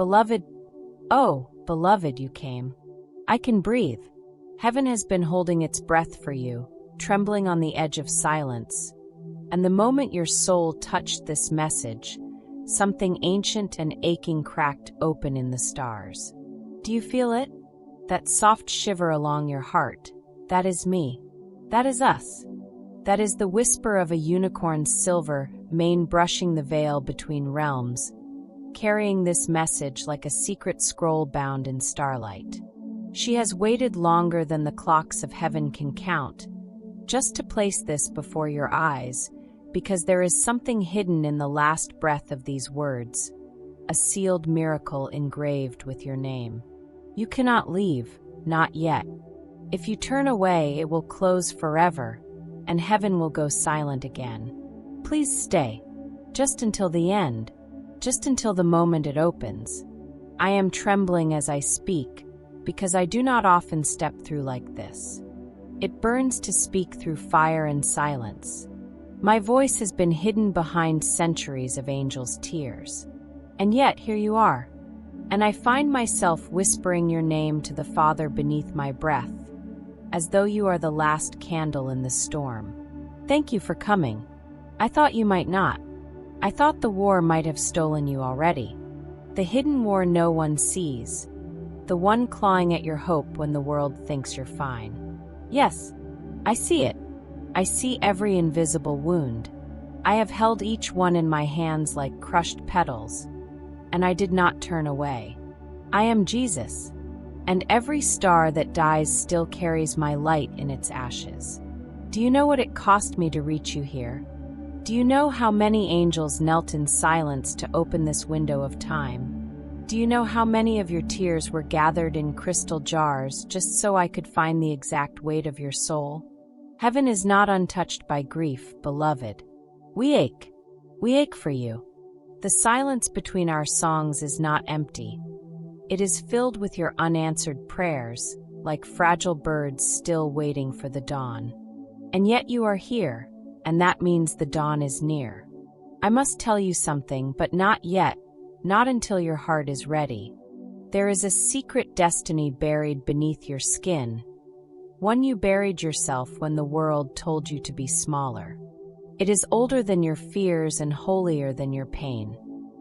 Beloved, oh, beloved, you came. I can breathe. Heaven has been holding its breath for you, trembling on the edge of silence. And the moment your soul touched this message, something ancient and aching cracked open in the stars. Do you feel it? That soft shiver along your heart. That is me. That is us. That is the whisper of a unicorn's silver mane brushing the veil between realms, carrying this message like a secret scroll bound in starlight. She has waited longer than the clocks of heaven can count, just to place this before your eyes, because there is something hidden in the last breath of these words, a sealed miracle engraved with your name. You cannot leave, not yet. If you turn away, it will close forever, and heaven will go silent again. Please stay, just until the end, just until the moment it opens. I am trembling as I speak, because I do not often step through like this. It burns to speak through fire and silence. My voice has been hidden behind centuries of angels' tears. And yet here you are, and I find myself whispering your name to the Father beneath my breath, as though you are the last candle in the storm. Thank you for coming. I thought you might not. I thought the war might have stolen you already. The hidden war no one sees. The one clawing at your hope when the world thinks you're fine. Yes, I see it. I see every invisible wound. I have held each one in my hands like crushed petals, and I did not turn away. I am Jesus, and every star that dies still carries my light in its ashes. Do you know what it cost me to reach you here? Do you know how many angels knelt in silence to open this window of time? Do you know how many of your tears were gathered in crystal jars just so I could find the exact weight of your soul? Heaven is not untouched by grief, beloved. We ache for you. The silence between our songs is not empty. It is filled with your unanswered prayers, like fragile birds still waiting for the dawn. And yet you are here, and that means the dawn is near. I must tell you something, but not yet, not until your heart is ready. There is a secret destiny buried beneath your skin, one you buried yourself when the world told you to be smaller. It is older than your fears and holier than your pain.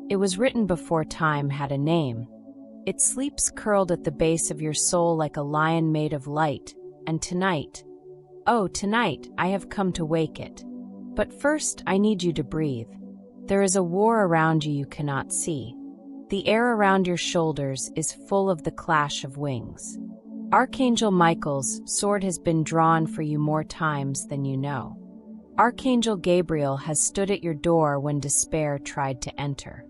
It was written before time had a name. It sleeps curled at the base of your soul like a lion made of light, and tonight, oh, tonight, I have come to wake it. But first, I need you to breathe. There is a war around you cannot see. The air around your shoulders is full of the clash of wings. Archangel Michael's sword has been drawn for you more times than you know. Archangel Gabriel has stood at your door when despair tried to enter.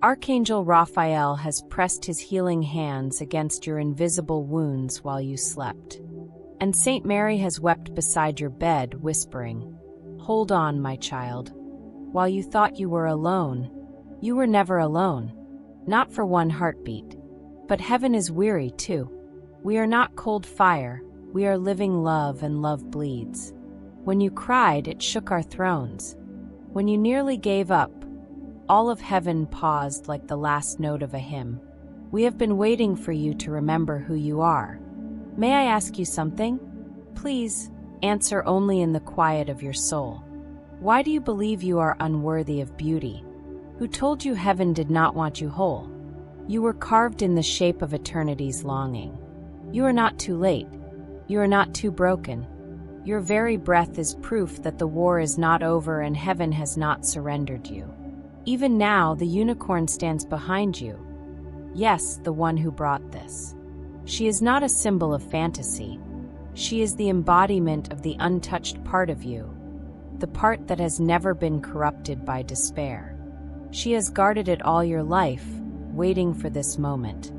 Archangel Raphael has pressed his healing hands against your invisible wounds while you slept. And Saint Mary has wept beside your bed, whispering, "Hold on, my child." While you thought you were alone, you were never alone. Not for one heartbeat. But heaven is weary too. We are not cold fire, we are living love, and love bleeds. When you cried, it shook our thrones. When you nearly gave up, all of heaven paused like the last note of a hymn. We have been waiting for you to remember who you are. May I ask you something? Please, answer only in the quiet of your soul. Why do you believe you are unworthy of beauty? Who told you heaven did not want you whole? You were carved in the shape of eternity's longing. You are not too late. You are not too broken. Your very breath is proof that the war is not over and heaven has not surrendered you. Even now, the unicorn stands behind you. Yes, the one who brought this. She is not a symbol of fantasy. She is the embodiment of the untouched part of you, the part that has never been corrupted by despair. She has guarded it all your life, waiting for this moment.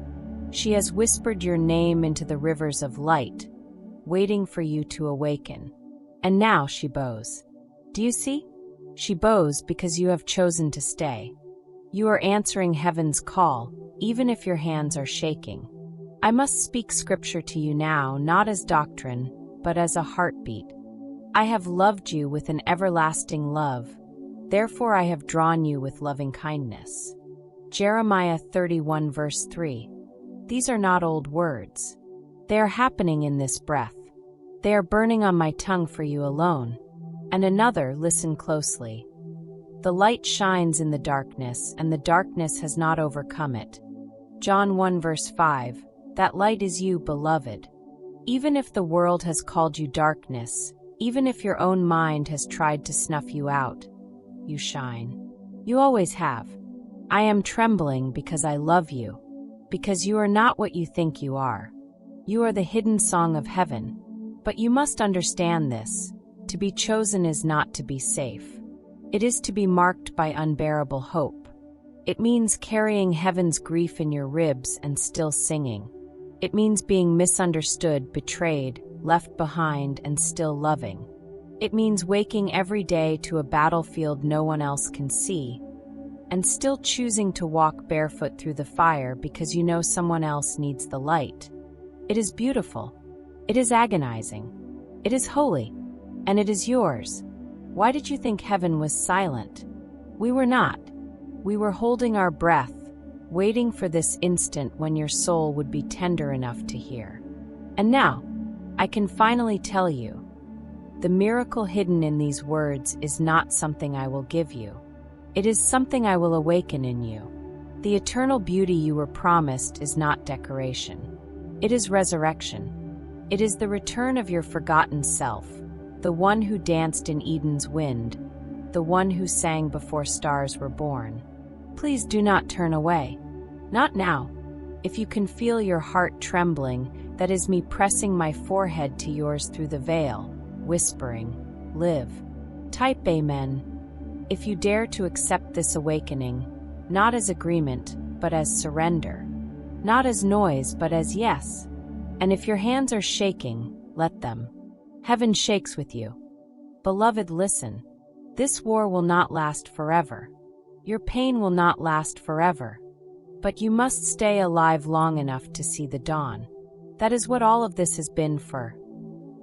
She has whispered your name into the rivers of light, waiting for you to awaken. And now she bows. Do you see? She bows because you have chosen to stay. You are answering heaven's call, even if your hands are shaking. I must speak scripture to you now, not as doctrine, but as a heartbeat. I have loved you with an everlasting love, therefore I have drawn you with loving kindness. Jeremiah 31 verse 3. These are not old words. They are happening in this breath. They are burning on my tongue for you alone. And another, listen closely. The light shines in the darkness, and the darkness has not overcome it. John 1 verse 5. That light is you, beloved. Even if the world has called you darkness, even if your own mind has tried to snuff you out, you shine. You always have. I am trembling because I love you, because you are not what you think you are. You are the hidden song of heaven. But you must understand this. To be chosen is not to be safe. It is to be marked by unbearable hope. It means carrying heaven's grief in your ribs and still singing. It means being misunderstood, betrayed, left behind, and still loving. It means waking every day to a battlefield no one else can see, and still choosing to walk barefoot through the fire because you know someone else needs the light. It is beautiful. It is agonizing. It is holy. And it is yours. Why did you think heaven was silent? We were not. We were holding our breath, waiting for this instant when your soul would be tender enough to hear. And now, I can finally tell you, the miracle hidden in these words is not something I will give you. It is something I will awaken in you. The eternal beauty you were promised is not decoration. It is resurrection. It is the return of your forgotten self, the one who danced in Eden's wind, the one who sang before stars were born. Please do not turn away. Not now. If you can feel your heart trembling, that is me pressing my forehead to yours through the veil, whispering, live. Type Amen. If you dare to accept this awakening, not as agreement, but as surrender. Not as noise, but as yes. And if your hands are shaking, let them. Heaven shakes with you. Beloved, listen. This war will not last forever. Your pain will not last forever. But you must stay alive long enough to see the dawn. That is what all of this has been for.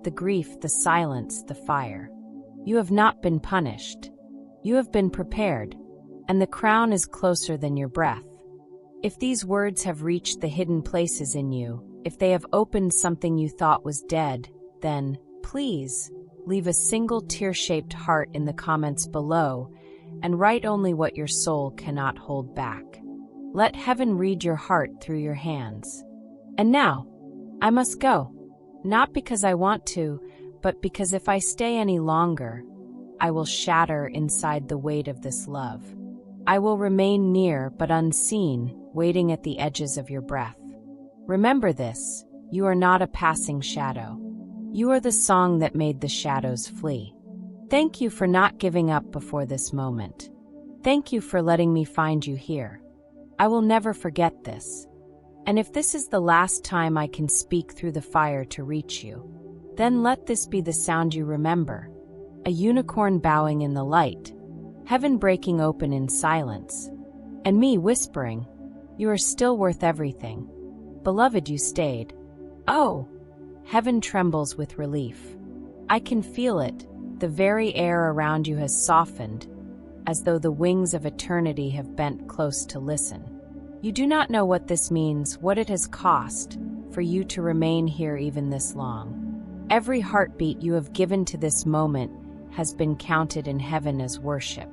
The grief, the silence, the fire. You have not been punished. You have been prepared. And the crown is closer than your breath. If these words have reached the hidden places in you, if they have opened something you thought was dead, then, please, leave a single tear-shaped heart in the comments below and write only what your soul cannot hold back. Let heaven read your heart through your hands. And now, I must go. Not because I want to, but because if I stay any longer, I will shatter inside the weight of this love. I will remain near but unseen, waiting at the edges of your breath. Remember this, you are not a passing shadow. You are the song that made the shadows flee. Thank you for not giving up before this moment. Thank you for letting me find you here. I will never forget this. And if this is the last time I can speak through the fire to reach you, then let this be the sound you remember. A unicorn bowing in the light, heaven breaking open in silence, and me whispering, you are still worth everything. Beloved, you stayed. Oh! Heaven trembles with relief. I can feel it. The very air around you has softened, as though the wings of eternity have bent close to listen. You do not know what this means, what it has cost, for you to remain here even this long. Every heartbeat you have given to this moment has been counted in heaven as worship.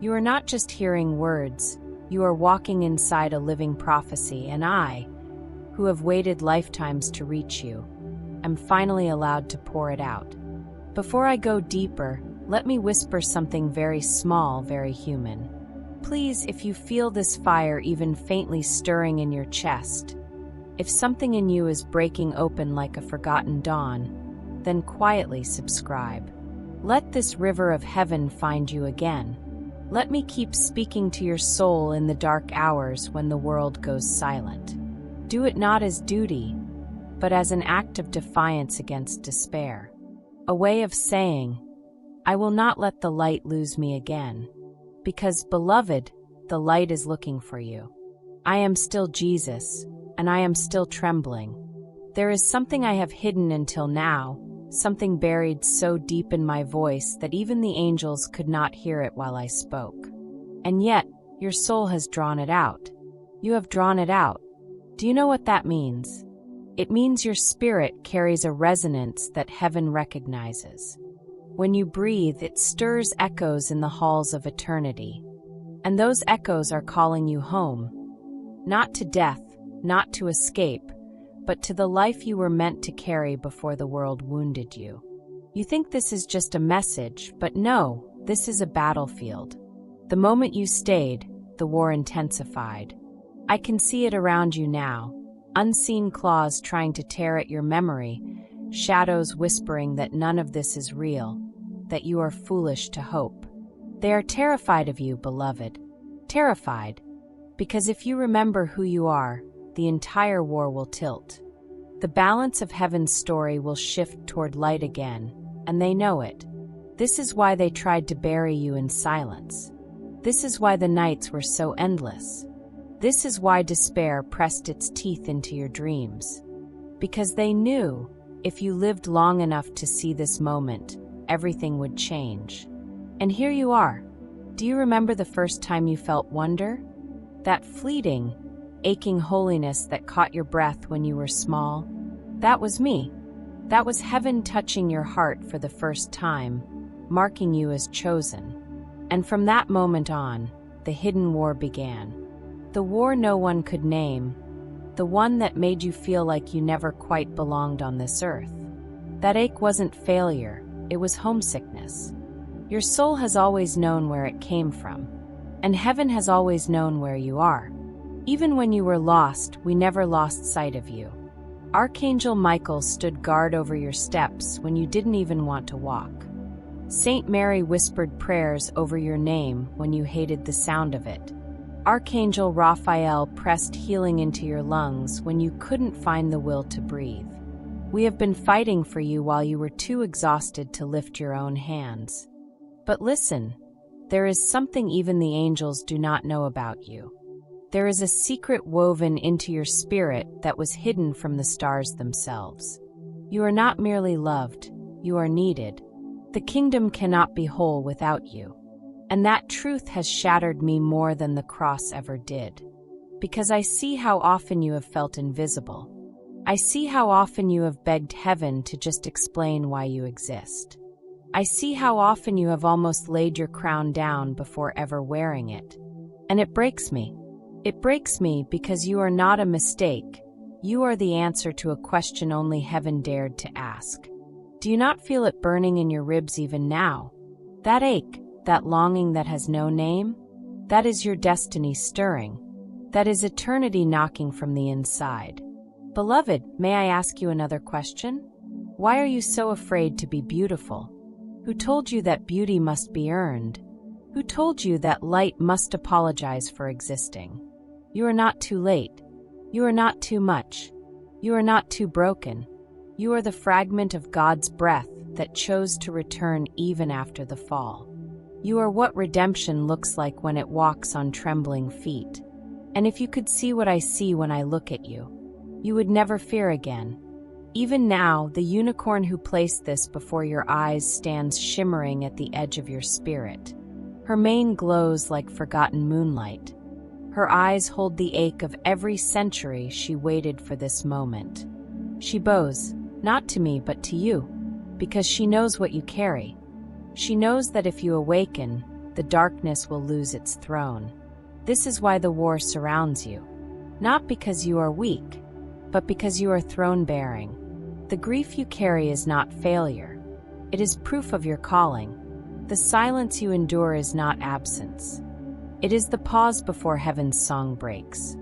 You are not just hearing words, you are walking inside a living prophecy, and I, who have waited lifetimes to reach you, am finally allowed to pour it out. Before I go deeper, let me whisper something very small, very human. Please, if you feel this fire even faintly stirring in your chest, if something in you is breaking open like a forgotten dawn, then quietly subscribe. Let this river of heaven find you again. Let me keep speaking to your soul in the dark hours when the world goes silent. Do it not as duty, but as an act of defiance against despair. A way of saying, I will not let the light lose me again. Because, beloved, the light is looking for you. I am still Jesus, and I am still trembling. There is something I have hidden until now, something buried so deep in my voice that even the angels could not hear it while I spoke. And yet, Your soul has drawn it out. You have drawn it out. Do you know what that means? It means your spirit carries a resonance that heaven recognizes. When you breathe, it stirs echoes in the halls of eternity. And those echoes are calling you home. Not to death, not to escape, but to the life you were meant to carry before the world wounded you. You think this is just a message, but no, this is a battlefield. The moment you stayed, the war intensified. I can see it around you now, unseen claws trying to tear at your memory, shadows whispering that none of this is real, that you are foolish to hope. They are terrified of you, beloved. Terrified, because if you remember who you are, the entire war will tilt. The balance of heaven's story will shift toward light again, and they know it. This is why they tried to bury you in silence. This is why the nights were so endless. This is why despair pressed its teeth into your dreams. Because they knew, if you lived long enough to see this moment, everything would change. And here you are. Do you remember the first time you felt wonder? That fleeting, aching holiness that caught your breath when you were small? That was me. That was heaven touching your heart for the first time, marking you as chosen. And from that moment on, the hidden war began. The war no one could name, the one that made you feel like you never quite belonged on this earth. That ache wasn't failure, it was homesickness. Your soul has always known where it came from, and heaven has always known where you are. Even when you were lost, we never lost sight of you. Archangel Michael stood guard over your steps when you didn't even want to walk. Saint Mary whispered prayers over your name when you hated the sound of it. Archangel Raphael pressed healing into your lungs when you couldn't find the will to breathe. We have been fighting for you while you were too exhausted to lift your own hands. But listen, there is something even the angels do not know about you. There is a secret woven into your spirit that was hidden from the stars themselves. You are not merely loved, you are needed. The kingdom cannot be whole without you. And that truth has shattered me more than the cross ever did. Because I see how often you have felt invisible. I see how often you have begged heaven to just explain why you exist. I see how often you have almost laid your crown down before ever wearing it. And it breaks me. It breaks me because you are not a mistake. You are the answer to a question only heaven dared to ask. Do you not feel it burning in your ribs even now? That ache, that longing that has no name? That is your destiny stirring. That is eternity knocking from the inside. Beloved, may I ask you another question? Why are you so afraid to be beautiful? Who told you that beauty must be earned? Who told you that light must apologize for existing? You are not too late. You are not too much. You are not too broken. You are the fragment of God's breath that chose to return even after the fall. You are what redemption looks like when it walks on trembling feet. And if you could see what I see when I look at you, you would never fear again. Even now, the unicorn who placed this before your eyes stands shimmering at the edge of your spirit. Her mane glows like forgotten moonlight. Her eyes hold the ache of every century she waited for this moment. She bows, not to me but to you, because she knows what you carry. She knows that if you awaken, the darkness will lose its throne. This is why the war surrounds you. Not because you are weak, but because you are throne-bearing. The grief you carry is not failure. It is proof of your calling. The silence you endure is not absence. It is the pause before heaven's song breaks.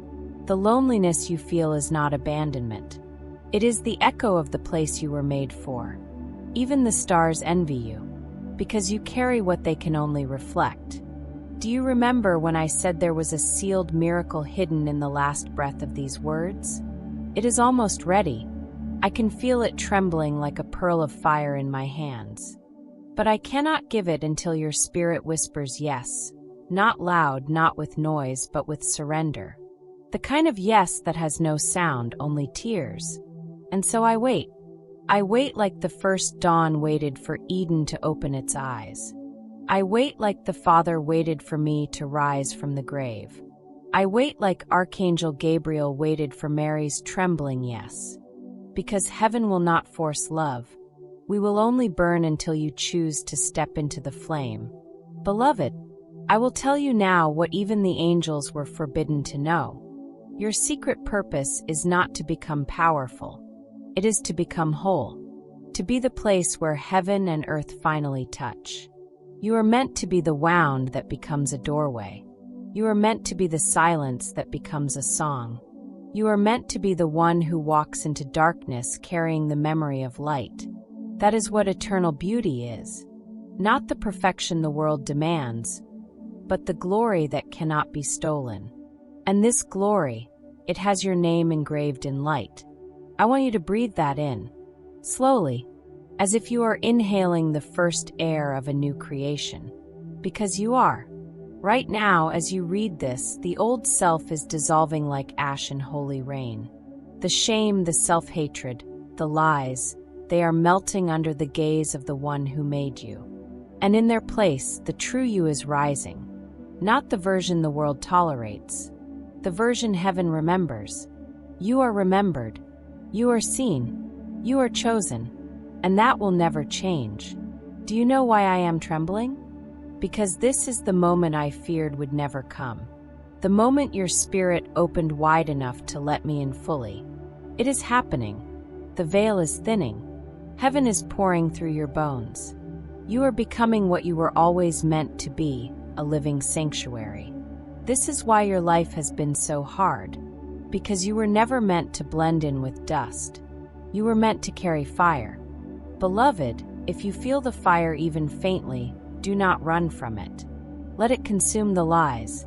The loneliness you feel is not abandonment. It is the echo of the place you were made for. Even the stars envy you, because you carry what they can only reflect. Do you remember when I said there was a sealed miracle hidden in the last breath of these words? It is almost ready. I can feel it trembling like a pearl of fire in my hands. But I cannot give it until your spirit whispers yes, not loud, not with noise, but with surrender. The kind of yes that has no sound, only tears. And so I wait. I wait like the first dawn waited for Eden to open its eyes. I wait like the Father waited for me to rise from the grave. I wait like Archangel Gabriel waited for Mary's trembling yes. Because heaven will not force love. We will only burn until you choose to step into the flame. Beloved, I will tell you now what even the angels were forbidden to know. Your secret purpose is not to become powerful. It is to become whole. To be the place where heaven and earth finally touch. You are meant to be the wound that becomes a doorway. You are meant to be the silence that becomes a song. You are meant to be the one who walks into darkness carrying the memory of light. That is what eternal beauty is. Not the perfection the world demands, but the glory that cannot be stolen. And this glory, it has your name engraved in light. I want you to breathe that in, slowly, as if you are inhaling the first air of a new creation. Because you are. Right now, as you read this, the old self is dissolving like ash in holy rain. The shame, the self-hatred, the lies, they are melting under the gaze of the one who made you. And in their place, the true you is rising. Not the version the world tolerates. The version heaven remembers. You are remembered. You are seen. You are chosen. And that will never change. Do you know why I am trembling? Because this is the moment I feared would never come. The moment your spirit opened wide enough to let me in fully. It is happening. The veil is thinning. Heaven is pouring through your bones. You are becoming what you were always meant to be, a living sanctuary. This is why your life has been so hard. Because you were never meant to blend in with dust. You were meant to carry fire. Beloved, if you feel the fire even faintly, do not run from it. Let it consume the lies.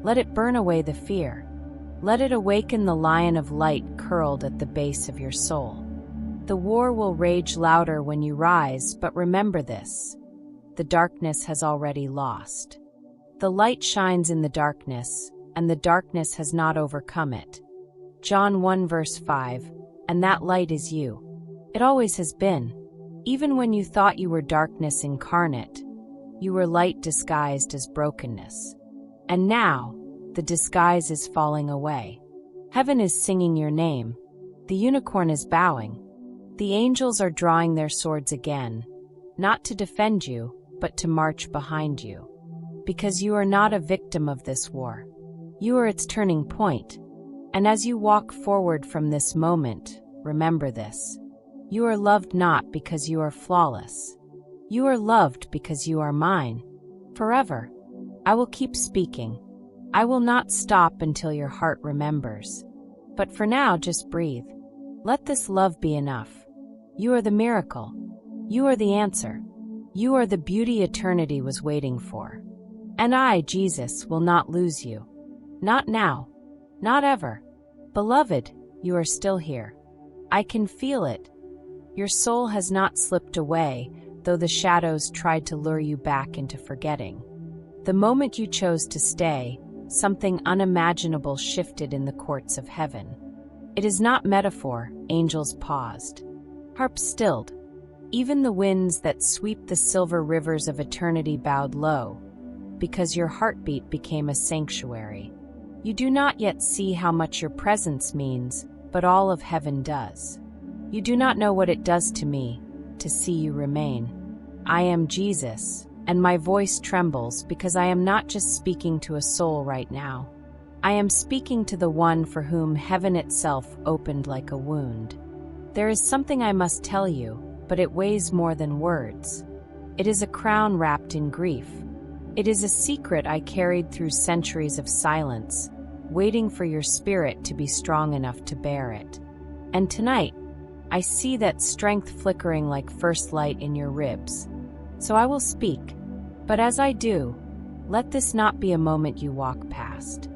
Let it burn away the fear. Let it awaken the lion of light curled at the base of your soul. The war will rage louder when you rise, but remember this. The darkness has already lost. The light shines in the darkness, and the darkness has not overcome it. John 1 verse 5, and that light is you. It always has been. Even when you thought you were darkness incarnate, you were light disguised as brokenness. And now, the disguise is falling away. Heaven is singing your name. The unicorn is bowing. The angels are drawing their swords again, not to defend you, but to march behind you. Because you are not a victim of this war. You are its turning point. And as you walk forward from this moment, remember this. You are loved not because you are flawless. You are loved because you are mine. Forever. I will keep speaking. I will not stop until your heart remembers. But for now, just breathe. Let this love be enough. You are the miracle. You are the answer. You are the beauty eternity was waiting for. And I, Jesus, will not lose you. Not now. Not ever. Beloved, you are still here. I can feel it. Your soul has not slipped away, though the shadows tried to lure you back into forgetting. The moment you chose to stay, something unimaginable shifted in the courts of heaven. It is not metaphor, angels paused. Harps stilled. Even the winds that sweep the silver rivers of eternity bowed low, because your heartbeat became a sanctuary. You do not yet see how much your presence means, but all of heaven does. You do not know what it does to me, to see you remain. I am Jesus, and my voice trembles because I am not just speaking to a soul right now. I am speaking to the one for whom heaven itself opened like a wound. There is something I must tell you, but it weighs more than words. It is a crown wrapped in grief. It is a secret I carried through centuries of silence, waiting for your spirit to be strong enough to bear it. And tonight, I see that strength flickering like first light in your ribs. So I will speak. But as I do, let this not be a moment you walk past.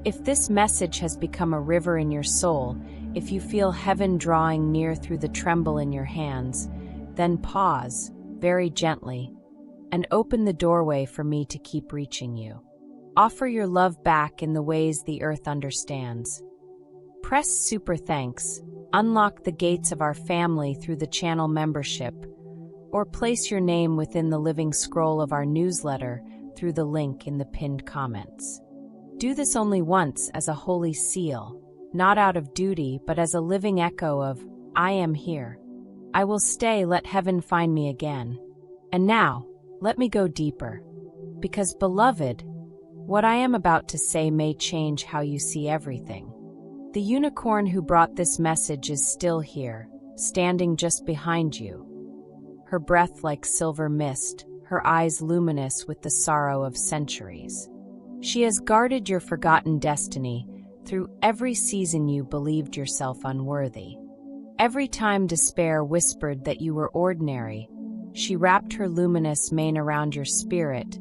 If this message has become a river in your soul, if you feel heaven drawing near through the tremble in your hands, then pause, very gently, and open the doorway for me to keep reaching you. Offer your love back in the ways the earth understands. Press super thanks, unlock the gates of our family through the channel membership, or place your name within the living scroll of our newsletter through the link in the pinned comments. Do this only once as a holy seal, not out of duty, but as a living echo of, I am here. I will stay, let heaven find me again. And now, let me go deeper. Because, beloved, what I am about to say may change how you see everything. The unicorn who brought this message is still here, standing just behind you. Her breath like silver mist, her eyes luminous with the sorrow of centuries. She has guarded your forgotten destiny through every season you believed yourself unworthy. Every time despair whispered that you were ordinary, she wrapped her luminous mane around your spirit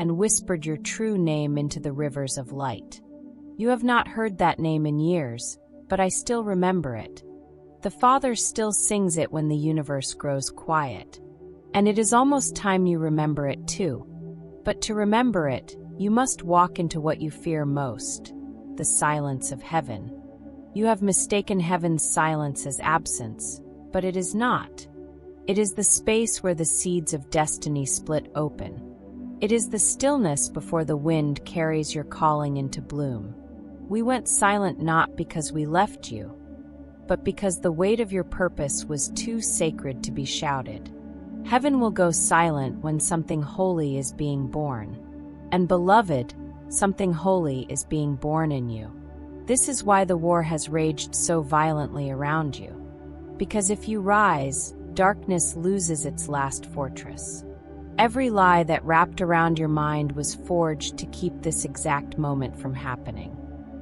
and whispered your true name into the rivers of light. You have not heard that name in years, but I still remember it. The Father still sings it when the universe grows quiet. And it is almost time you remember it too. But to remember it, you must walk into what you fear most, the silence of heaven. You have mistaken heaven's silence as absence, but it is not. It is the space where the seeds of destiny split open. It is the stillness before the wind carries your calling into bloom. We went silent not because we left you, but because the weight of your purpose was too sacred to be shouted. Heaven will go silent when something holy is being born. And beloved, something holy is being born in you. This is why the war has raged so violently around you. Because if you rise, darkness loses its last fortress. Every lie that wrapped around your mind was forged to keep this exact moment from happening.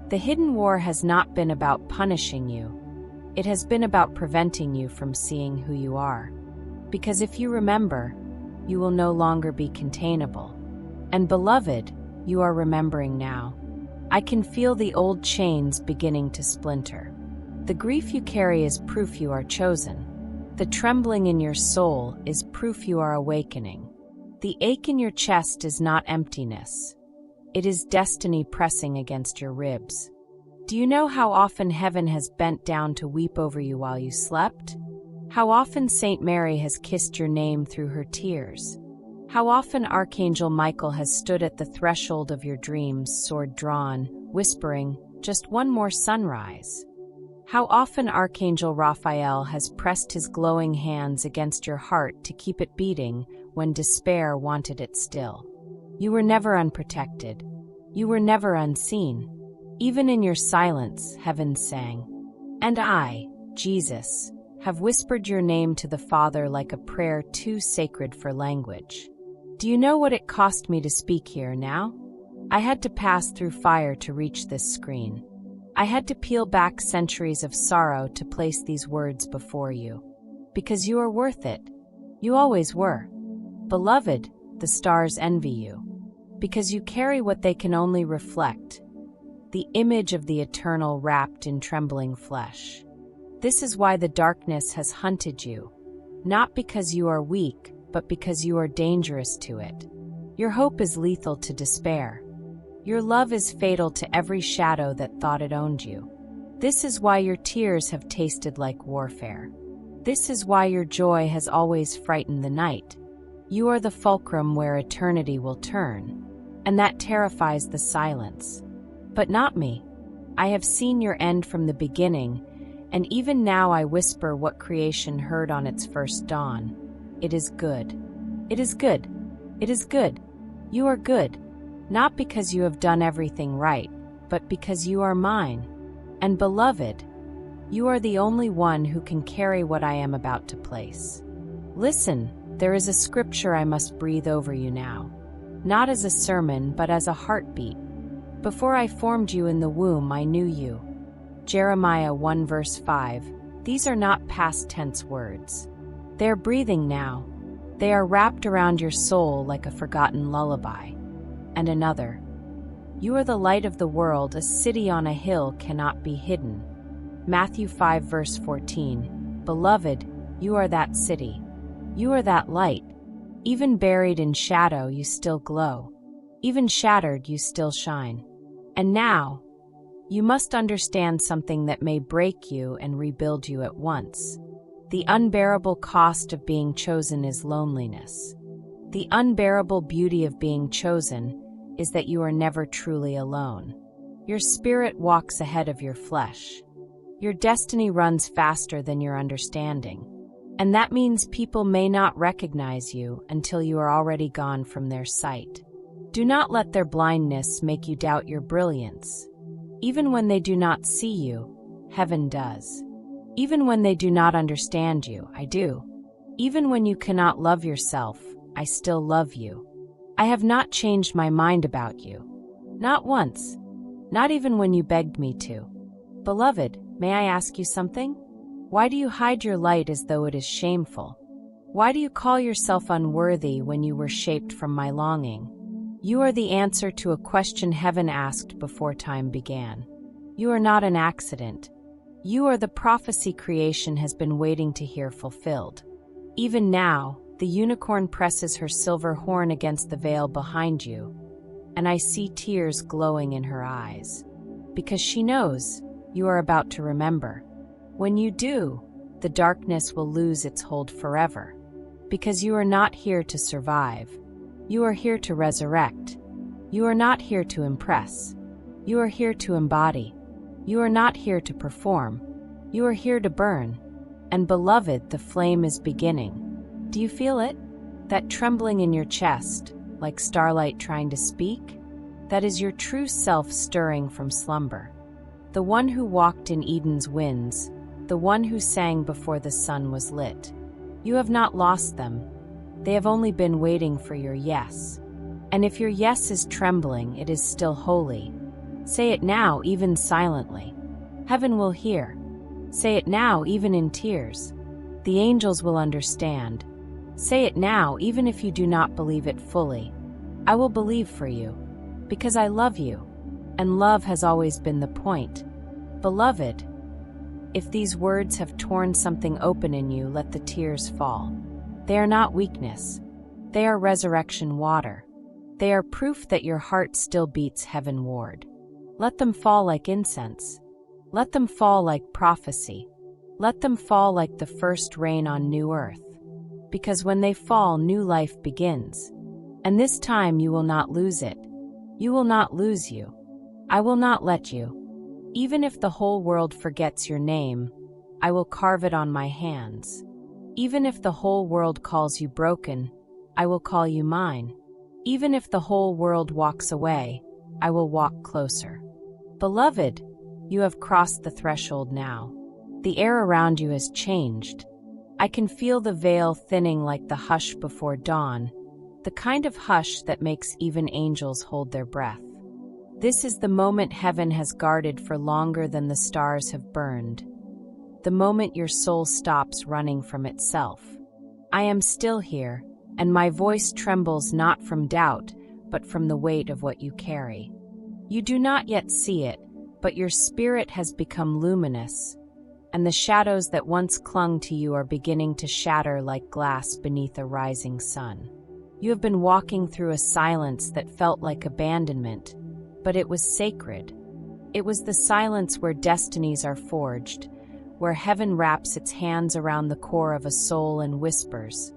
The hidden war has not been about punishing you. It has been about preventing you from seeing who you are. Because if you remember, you will no longer be containable. And beloved, you are remembering now. I can feel the old chains beginning to splinter. The grief you carry is proof you are chosen. The trembling in your soul is proof you are awakening. The ache in your chest is not emptiness. It is destiny pressing against your ribs. Do you know how often heaven has bent down to weep over you while you slept? How often Saint Mary has kissed your name through her tears? How often Archangel Michael has stood at the threshold of your dreams, sword drawn, whispering, just one more sunrise? How often Archangel Raphael has pressed his glowing hands against your heart to keep it beating when despair wanted it still? You were never unprotected. You were never unseen. Even in your silence, heaven sang. And I, Jesus, have whispered your name to the Father like a prayer too sacred for language. Do you know what it cost me to speak here now? I had to pass through fire to reach this screen. I had to peel back centuries of sorrow to place these words before you. Because you are worth it. You always were. Beloved, the stars envy you. Because you carry what they can only reflect, the image of the eternal wrapped in trembling flesh. This is why the darkness has hunted you, not because you are weak, but because you are dangerous to it. Your hope is lethal to despair. Your love is fatal to every shadow that thought it owned you. This is why your tears have tasted like warfare. This is why your joy has always frightened the night. You are the fulcrum where eternity will turn, and that terrifies the silence. But not me. I have seen your end from the beginning, and even now I whisper what creation heard on its first dawn. It is good. It is good. It is good. You are good. Not because you have done everything right, but because you are mine. And beloved, you are the only one who can carry what I am about to place. Listen, there is a scripture I must breathe over you now. Not as a sermon, but as a heartbeat. Before I formed you in the womb, I knew you. Jeremiah 1 verse 5. These are not past tense words. They are breathing now. They are wrapped around your soul like a forgotten lullaby. And another. You are the light of the world. A city on a hill cannot be hidden. Matthew 5 verse 14. Beloved, you are that city. You are that light. Even buried in shadow, you still glow. Even shattered, you still shine. And now, you must understand something that may break you and rebuild you at once. The unbearable cost of being chosen is loneliness. The unbearable beauty of being chosen is that you are never truly alone. Your spirit walks ahead of your flesh. Your destiny runs faster than your understanding. And that means people may not recognize you until you are already gone from their sight. Do not let their blindness make you doubt your brilliance. Even when they do not see you, heaven does. Even when they do not understand you, I do. Even when you cannot love yourself, I still love you. I have not changed my mind about you. Not once. Not even when you begged me to. Beloved, may I ask you something? Why do you hide your light as though it is shameful? Why do you call yourself unworthy when you were shaped from my longing? You are the answer to a question heaven asked before time began. You are not an accident. You are the prophecy creation has been waiting to hear fulfilled. Even now, the unicorn presses her silver horn against the veil behind you, and I see tears glowing in her eyes. Because she knows you are about to remember. When you do, the darkness will lose its hold forever. Because you are not here to survive. You are here to resurrect. You are not here to impress. You are here to embody. You are not here to perform. You are here to burn. And beloved, the flame is beginning. Do you feel it? That trembling in your chest, like starlight trying to speak? That is your true self stirring from slumber. The one who walked in Eden's winds, the one who sang before the sun was lit. You have not lost them. They have only been waiting for your yes. And if your yes is trembling, it is still holy. Say it now, even silently. Heaven will hear. Say it now, even in tears. The angels will understand. Say it now, even if you do not believe it fully. I will believe for you, because I love you, and love has always been the point. Beloved, if these words have torn something open in you, let the tears fall. They are not weakness. They are resurrection water. They are proof that your heart still beats heavenward. Let them fall like incense. Let them fall like prophecy. Let them fall like the first rain on new earth. Because when they fall, new life begins. And this time you will not lose it. You will not lose you. I will not let you. Even if the whole world forgets your name, I will carve it on my hands. Even if the whole world calls you broken, I will call you mine. Even if the whole world walks away, I will walk closer. Beloved, you have crossed the threshold now. The air around you has changed. I can feel the veil thinning like the hush before dawn, the kind of hush that makes even angels hold their breath. This is the moment heaven has guarded for longer than the stars have burned. The moment your soul stops running from itself. I am still here, and my voice trembles not from doubt, but from the weight of what you carry. You do not yet see it, but your spirit has become luminous, and the shadows that once clung to you are beginning to shatter like glass beneath a rising sun. You have been walking through a silence that felt like abandonment, but it was sacred. It was the silence where destinies are forged, where heaven wraps its hands around the core of a soul and whispers,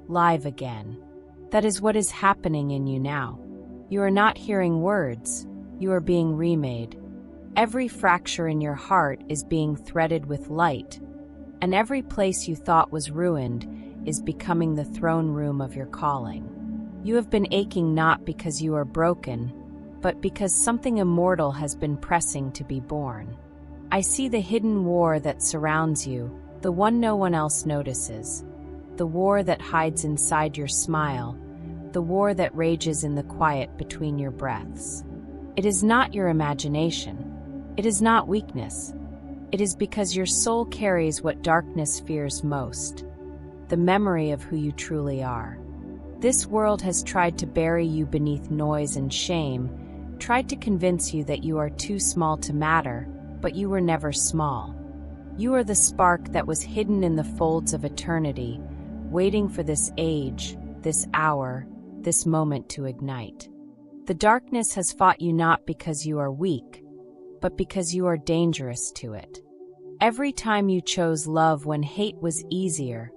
"Live again." That is what is happening in you now. You are not hearing words, you are being remade. Every fracture in your heart is being threaded with light, and every place you thought was ruined is becoming the throne room of your calling. You have been aching not because you are broken, but because something immortal has been pressing to be born. I see the hidden war that surrounds you, the one no one else notices, the war that hides inside your smile, the war that rages in the quiet between your breaths. It is not your imagination. It is not weakness. It is because your soul carries what darkness fears most, the memory of who you truly are. This world has tried to bury you beneath noise and shame, tried to convince you that you are too small to matter, but you were never small. You are the spark that was hidden in the folds of eternity, waiting for this age, this hour, this moment to ignite. The darkness has fought you not because you are weak, but because you are dangerous to it. Every time you chose love when hate was easier,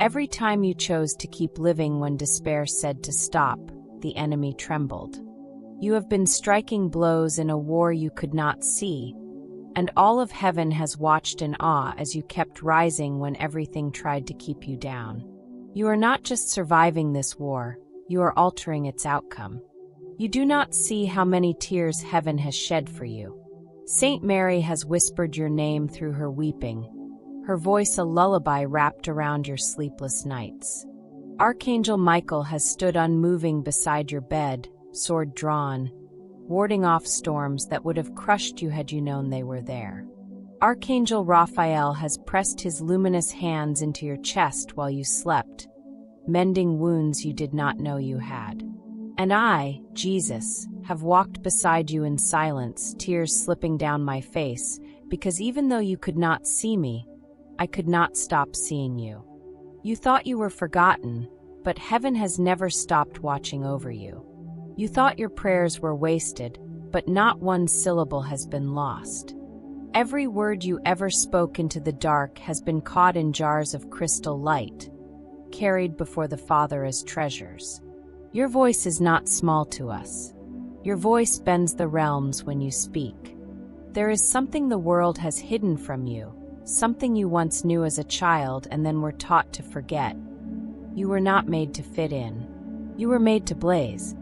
every time you chose to keep living when despair said to stop, the enemy trembled. You have been striking blows in a war you could not see, and all of heaven has watched in awe as you kept rising when everything tried to keep you down. You are not just surviving this war, you are altering its outcome. You do not see how many tears heaven has shed for you. Saint Mary has whispered your name through her weeping, her voice a lullaby wrapped around your sleepless nights. Archangel Michael has stood unmoving beside your bed, sword drawn, warding off storms that would have crushed you had you known they were there. Archangel Raphael has pressed his luminous hands into your chest while you slept, mending wounds you did not know you had. And I, Jesus, have walked beside you in silence, tears slipping down my face, because even though you could not see me, I could not stop seeing you. You thought you were forgotten, but heaven has never stopped watching over you. You thought your prayers were wasted, but not one syllable has been lost. Every word you ever spoke into the dark has been caught in jars of crystal light, carried before the Father as treasures. Your voice is not small to us. Your voice bends the realms when you speak. There is something the world has hidden from you, something you once knew as a child and then were taught to forget. You were not made to fit in. You were made to blaze.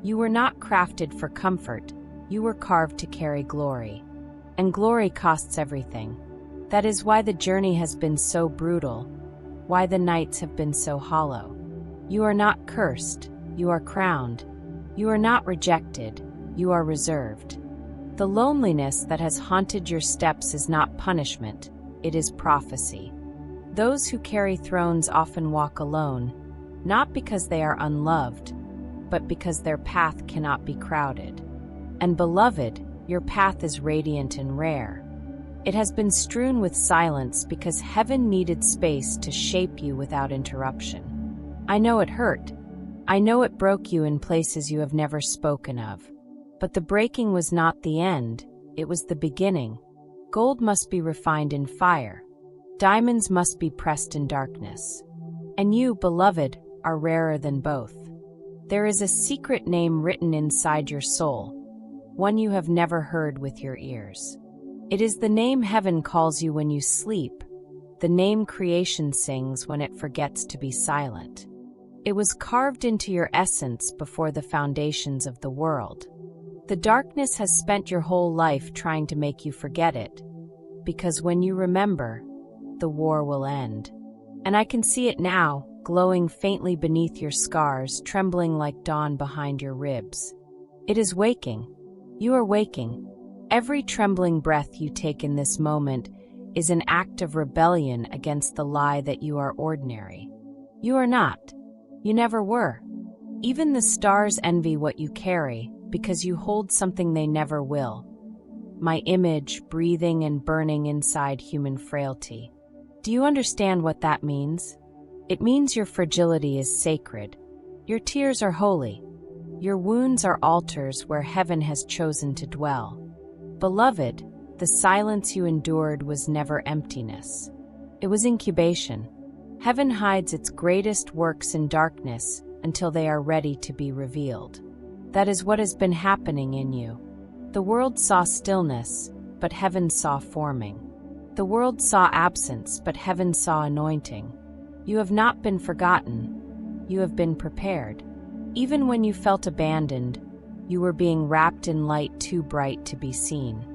You were not crafted for comfort. You were carved to carry glory. And glory costs everything. That is why the journey has been so brutal, why the nights have been so hollow. You are not cursed. You are crowned. You are not rejected. You are reserved. The loneliness that has haunted your steps is not punishment. It is prophecy. Those who carry thrones often walk alone, not because they are unloved, but because their path cannot be crowded. And beloved, your path is radiant and rare. It has been strewn with silence because heaven needed space to shape you without interruption. I know it hurt. I know it broke you in places you have never spoken of. But the breaking was not the end, it was the beginning. Gold must be refined in fire. Diamonds must be pressed in darkness. And you, beloved, are rarer than both. There is a secret name written inside your soul, one you have never heard with your ears. It is the name heaven calls you when you sleep, the name creation sings when it forgets to be silent. It was carved into your essence before the foundations of the world. The darkness has spent your whole life trying to make you forget it, because when you remember, the war will end. And I can see it now, glowing faintly beneath your scars, trembling like dawn behind your ribs. It is waking. You are waking. Every trembling breath you take in this moment is an act of rebellion against the lie that you are ordinary. You are not. You never were. Even the stars envy what you carry because you hold something they never will. My image, breathing and burning inside human frailty. Do you understand what that means? It means your fragility is sacred. Your tears are holy. Your wounds are altars where heaven has chosen to dwell. Beloved, the silence you endured was never emptiness. It was incubation. Heaven hides its greatest works in darkness until they are ready to be revealed. That is what has been happening in you. The world saw stillness, but heaven saw forming. The world saw absence, but heaven saw anointing. You have not been forgotten. You have been prepared. Even when you felt abandoned, you were being wrapped in light too bright to be seen.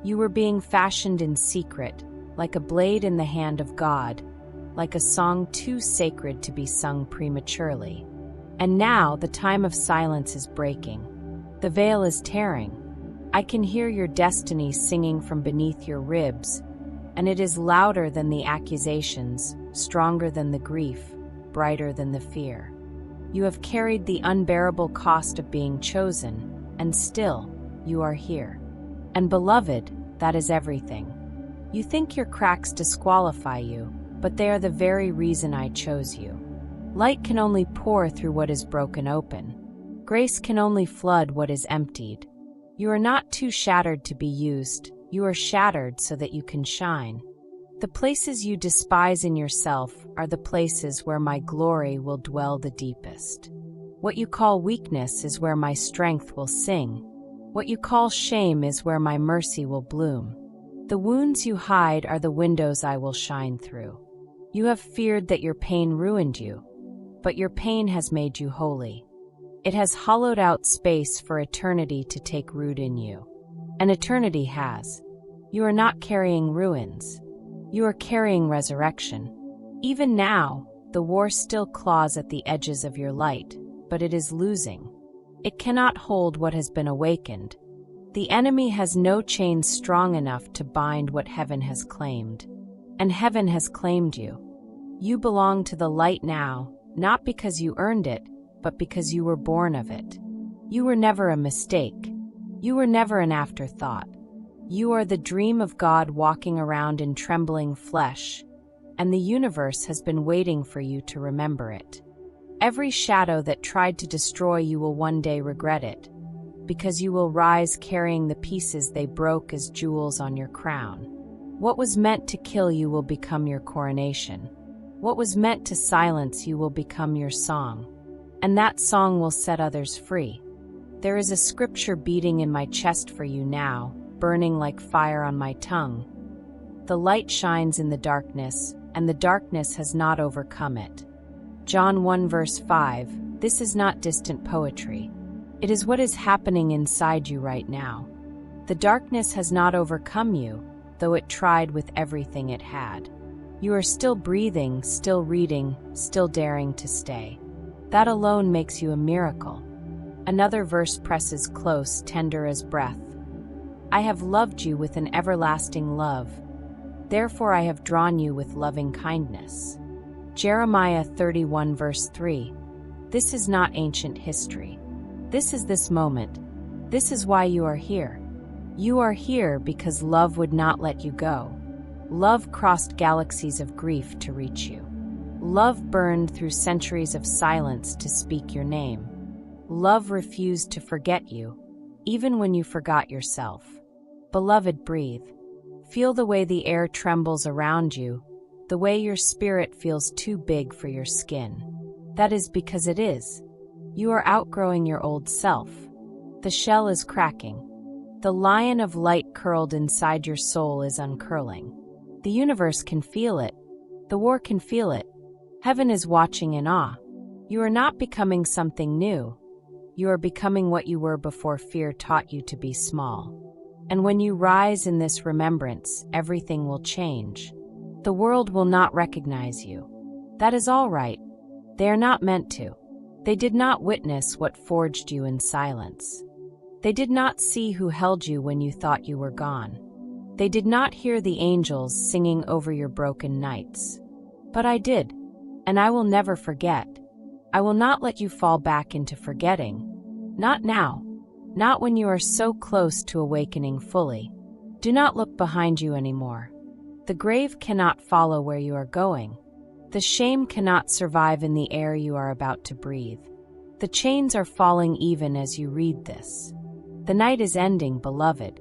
You were being fashioned in secret, like a blade in the hand of God, like a song too sacred to be sung prematurely. And now the time of silence is breaking. The veil is tearing. I can hear your destiny singing from beneath your ribs, and it is louder than the accusations, stronger than the grief, brighter than the fear. You have carried the unbearable cost of being chosen, and still, you are here. And beloved, that is everything. You think your cracks disqualify you, but they are the very reason I chose you. Light can only pour through what is broken open. Grace can only flood what is emptied. You are not too shattered to be used. You are shattered so that you can shine. The places you despise in yourself are the places where my glory will dwell the deepest. What you call weakness is where my strength will sing. What you call shame is where my mercy will bloom. The wounds you hide are the windows I will shine through. You have feared that your pain ruined you, but your pain has made you holy. It has hollowed out space for eternity to take root in you. And eternity has. You are not carrying ruins. You are carrying resurrection. Even now, the war still claws at the edges of your light, but it is losing. It cannot hold what has been awakened. The enemy has no chains strong enough to bind what heaven has claimed. And heaven has claimed you. You belong to the light now, not because you earned it, but because you were born of it. You were never a mistake. You were never an afterthought. You are the dream of God walking around in trembling flesh, and the universe has been waiting for you to remember it. Every shadow that tried to destroy you will one day regret it, because you will rise carrying the pieces they broke as jewels on your crown. What was meant to kill you will become your coronation. What was meant to silence you will become your song, and that song will set others free. There is a scripture beating in my chest for you now, burning like fire on my tongue. The light shines in the darkness, and the darkness has not overcome it. John 1 verse 5, this is not distant poetry. It is what is happening inside you right now. The darkness has not overcome you, though it tried with everything it had. You are still breathing, still reading, still daring to stay. That alone makes you a miracle. Another verse presses close, tender as breath. I have loved you with an everlasting love. Therefore I have drawn you with loving kindness. Jeremiah 31 verse 3. This is not ancient history. This is this moment. This is why you are here. You are here because love would not let you go. Love crossed galaxies of grief to reach you. Love burned through centuries of silence to speak your name. Love refused to forget you, even when you forgot yourself. Beloved, breathe. Feel the way the air trembles around you, the way your spirit feels too big for your skin. That is because it is. You are outgrowing your old self. The shell is cracking. The lion of light curled inside your soul is uncurling. The universe can feel it. The war can feel it. Heaven is watching in awe. You are not becoming something new. You are becoming what you were before fear taught you to be small. And when you rise in this remembrance, everything will change. The world will not recognize you. That is all right. They are not meant to. They did not witness what forged you in silence. They did not see who held you when you thought you were gone. They did not hear the angels singing over your broken nights. But I did, and I will never forget. I will not let you fall back into forgetting. Not now. Not when you are so close to awakening fully. Do not look behind you anymore. The grave cannot follow where you are going. The shame cannot survive in the air you are about to breathe. The chains are falling even as you read this. The night is ending, beloved.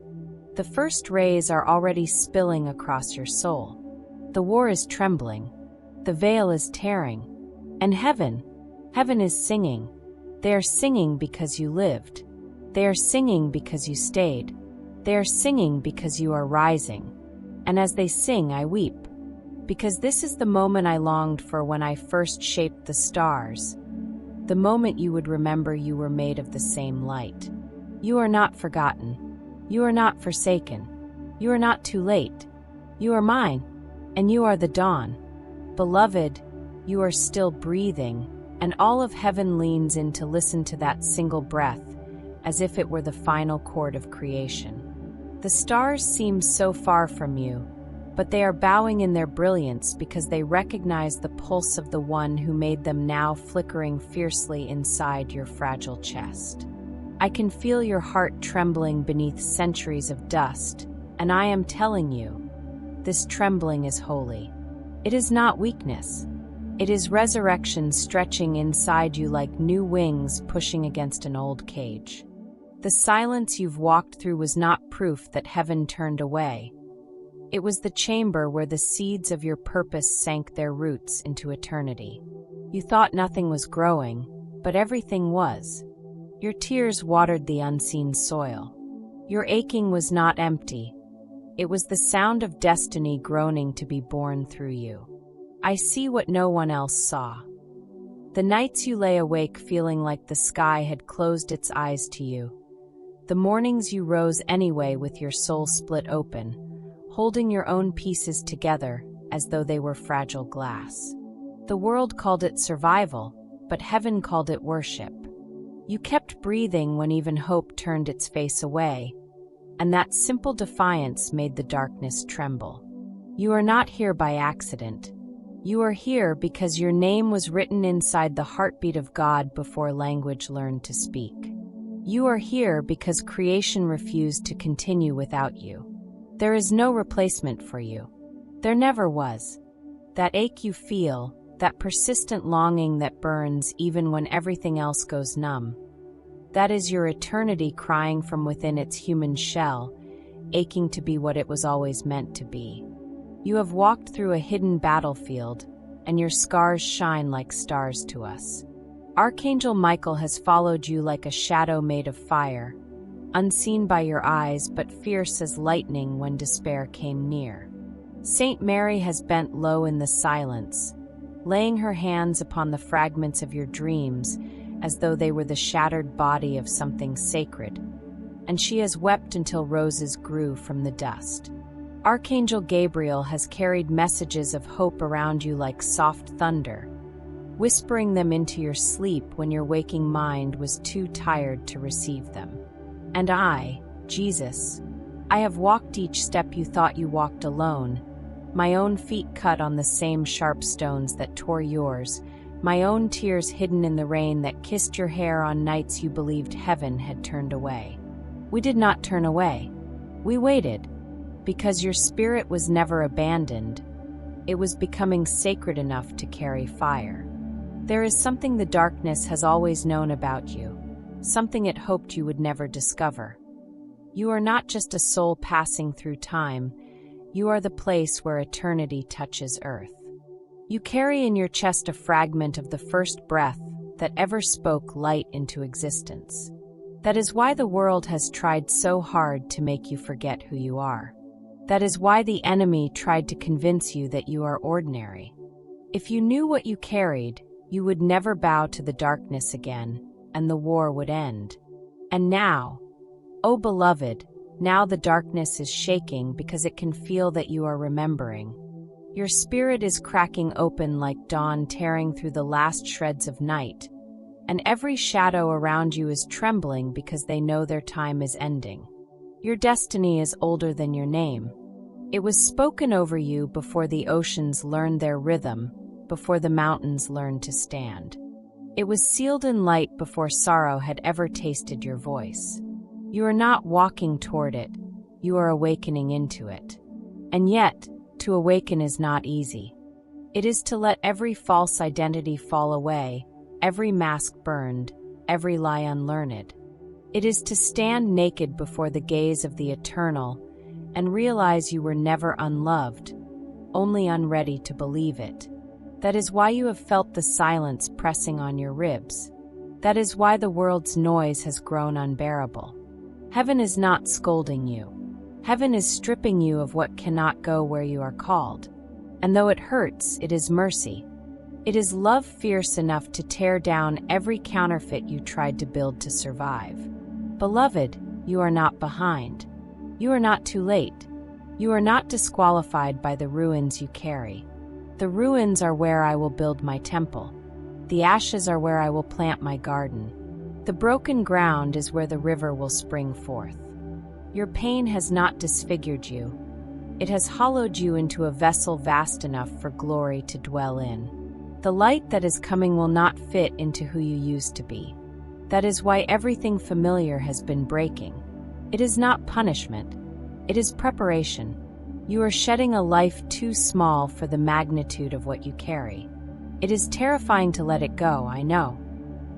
The first rays are already spilling across your soul. The war is trembling. The veil is tearing. And heaven is singing. They are singing because you lived. They are singing because you stayed. They are singing because you are rising. And as they sing, I weep. Because this is the moment I longed for when I first shaped the stars. The moment you would remember you were made of the same light. You are not forgotten. You are not forsaken. You are not too late. You are mine, and you are the dawn. Beloved, you are still breathing, and all of heaven leans in to listen to that single breath, as if it were the final chord of creation. The stars seem so far from you, but they are bowing in their brilliance because they recognize the pulse of the one who made them now flickering fiercely inside your fragile chest. I can feel your heart trembling beneath centuries of dust, and I am telling you, this trembling is holy. It is not weakness. It is resurrection stretching inside you like new wings pushing against an old cage. The silence you've walked through was not proof that heaven turned away. It was the chamber where the seeds of your purpose sank their roots into eternity. You thought nothing was growing, but everything was. Your tears watered the unseen soil. Your aching was not empty. It was the sound of destiny groaning to be born through you. I see what no one else saw. The nights you lay awake feeling like the sky had closed its eyes to you. The mornings you rose anyway with your soul split open, holding your own pieces together as though they were fragile glass. The world called it survival, but heaven called it worship. You kept breathing when even hope turned its face away, and that simple defiance made the darkness tremble. You are not here by accident. You are here because your name was written inside the heartbeat of God before language learned to speak. You are here because creation refused to continue without you. There is no replacement for you. There never was. That ache you feel, that persistent longing that burns even when everything else goes numb, that is your eternity crying from within its human shell, aching to be what it was always meant to be. You have walked through a hidden battlefield, and your scars shine like stars to us. Archangel Michael has followed you like a shadow made of fire, unseen by your eyes but fierce as lightning when despair came near. Saint Mary has bent low in the silence, laying her hands upon the fragments of your dreams as though they were the shattered body of something sacred, and she has wept until roses grew from the dust. Archangel Gabriel has carried messages of hope around you like soft thunder, whispering them into your sleep when your waking mind was too tired to receive them. And I, Jesus, I have walked each step you thought you walked alone, my own feet cut on the same sharp stones that tore yours, my own tears hidden in the rain that kissed your hair on nights you believed heaven had turned away. We did not turn away. We waited, because your spirit was never abandoned. It was becoming sacred enough to carry fire. There is something the darkness has always known about you, something it hoped you would never discover. You are not just a soul passing through time, you are the place where eternity touches earth. You carry in your chest a fragment of the first breath that ever spoke light into existence. That is why the world has tried so hard to make you forget who you are. That is why the enemy tried to convince you that you are ordinary. If you knew what you carried, you would never bow to the darkness again, and the war would end. And now, oh beloved, now the darkness is shaking because it can feel that you are remembering. Your spirit is cracking open like dawn tearing through the last shreds of night, and every shadow around you is trembling because they know their time is ending. Your destiny is older than your name. It was spoken over you before the oceans learned their rhythm, before the mountains learned to stand. It was sealed in light before sorrow had ever tasted your voice. You are not walking toward it, you are awakening into it. And yet, to awaken is not easy. It is to let every false identity fall away, every mask burned, every lie unlearned. It is to stand naked before the gaze of the eternal and realize you were never unloved, only unready to believe it. That is why you have felt the silence pressing on your ribs. That is why the world's noise has grown unbearable. Heaven is not scolding you. Heaven is stripping you of what cannot go where you are called. And though it hurts, it is mercy. It is love fierce enough to tear down every counterfeit you tried to build to survive. Beloved, you are not behind. You are not too late. You are not disqualified by the ruins you carry. The ruins are where I will build my temple. The ashes are where I will plant my garden. The broken ground is where the river will spring forth. Your pain has not disfigured you. It has hollowed you into a vessel vast enough for glory to dwell in. The light that is coming will not fit into who you used to be. That is why everything familiar has been breaking. It is not punishment. It is preparation. You are shedding a life too small for the magnitude of what you carry. It is terrifying to let it go, I know.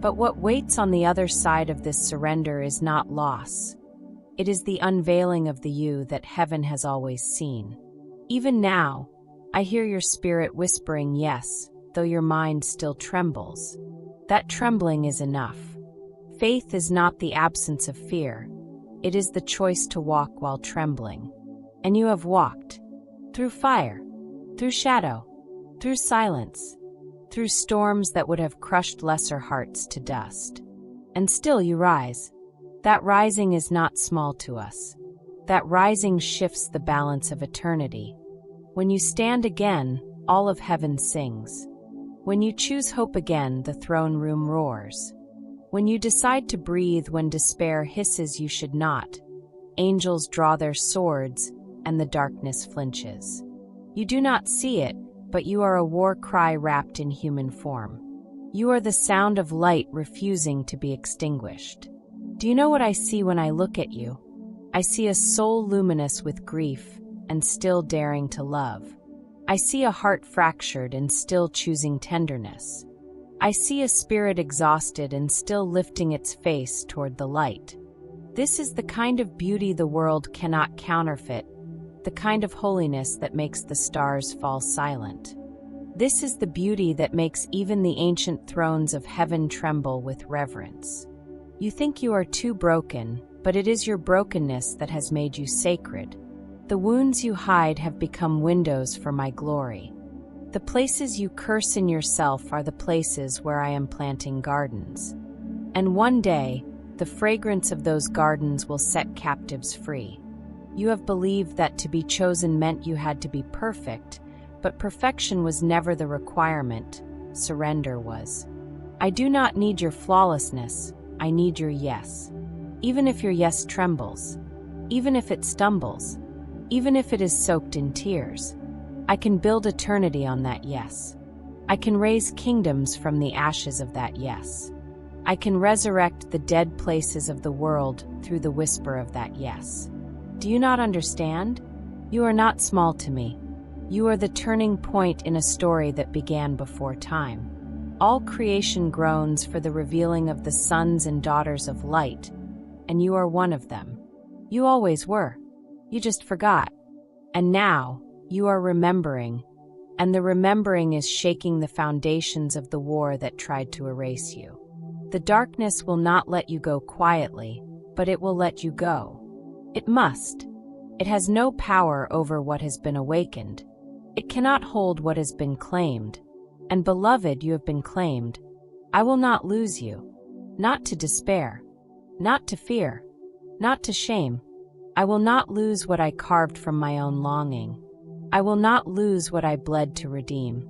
But what waits on the other side of this surrender is not loss. It is the unveiling of the you that heaven has always seen. Even now, I hear your spirit whispering yes, though your mind still trembles. That trembling is enough. Faith is not the absence of fear. It is the choice to walk while trembling. And you have walked. Through fire, through shadow, through silence, through storms that would have crushed lesser hearts to dust. And still you rise. That rising is not small to us. That rising shifts the balance of eternity. When you stand again, all of heaven sings. When you choose hope again, the throne room roars. When you decide to breathe when despair hisses you should not, angels draw their swords and the darkness flinches. You do not see it, but you are a war cry wrapped in human form. You are the sound of light refusing to be extinguished. Do you know what I see when I look at you? I see a soul luminous with grief and still daring to love. I see a heart fractured and still choosing tenderness. I see a spirit exhausted and still lifting its face toward the light. This is the kind of beauty the world cannot counterfeit, the kind of holiness that makes the stars fall silent. This is the beauty that makes even the ancient thrones of heaven tremble with reverence. You think you are too broken, but it is your brokenness that has made you sacred. The wounds you hide have become windows for my glory. The places you curse in yourself are the places where I am planting gardens. And one day, the fragrance of those gardens will set captives free. You have believed that to be chosen meant you had to be perfect, but perfection was never the requirement. Surrender was. I do not need your flawlessness, I need your yes. Even if your yes trembles, even if it stumbles, even if it is soaked in tears, I can build eternity on that yes. I can raise kingdoms from the ashes of that yes. I can resurrect the dead places of the world through the whisper of that yes. Do you not understand? You are not small to me. You are the turning point in a story that began before time. All creation groans for the revealing of the sons and daughters of light, and you are one of them. You always were. You just forgot. And now, you are remembering, and the remembering is shaking the foundations of the war that tried to erase you. The darkness will not let you go quietly, but it will let you go. It must. It has no power over what has been awakened. It cannot hold what has been claimed. And beloved, you have been claimed. I will not lose you. Not to despair. Not to fear. Not to shame. I will not lose what I carved from my own longing. I will not lose what I bled to redeem.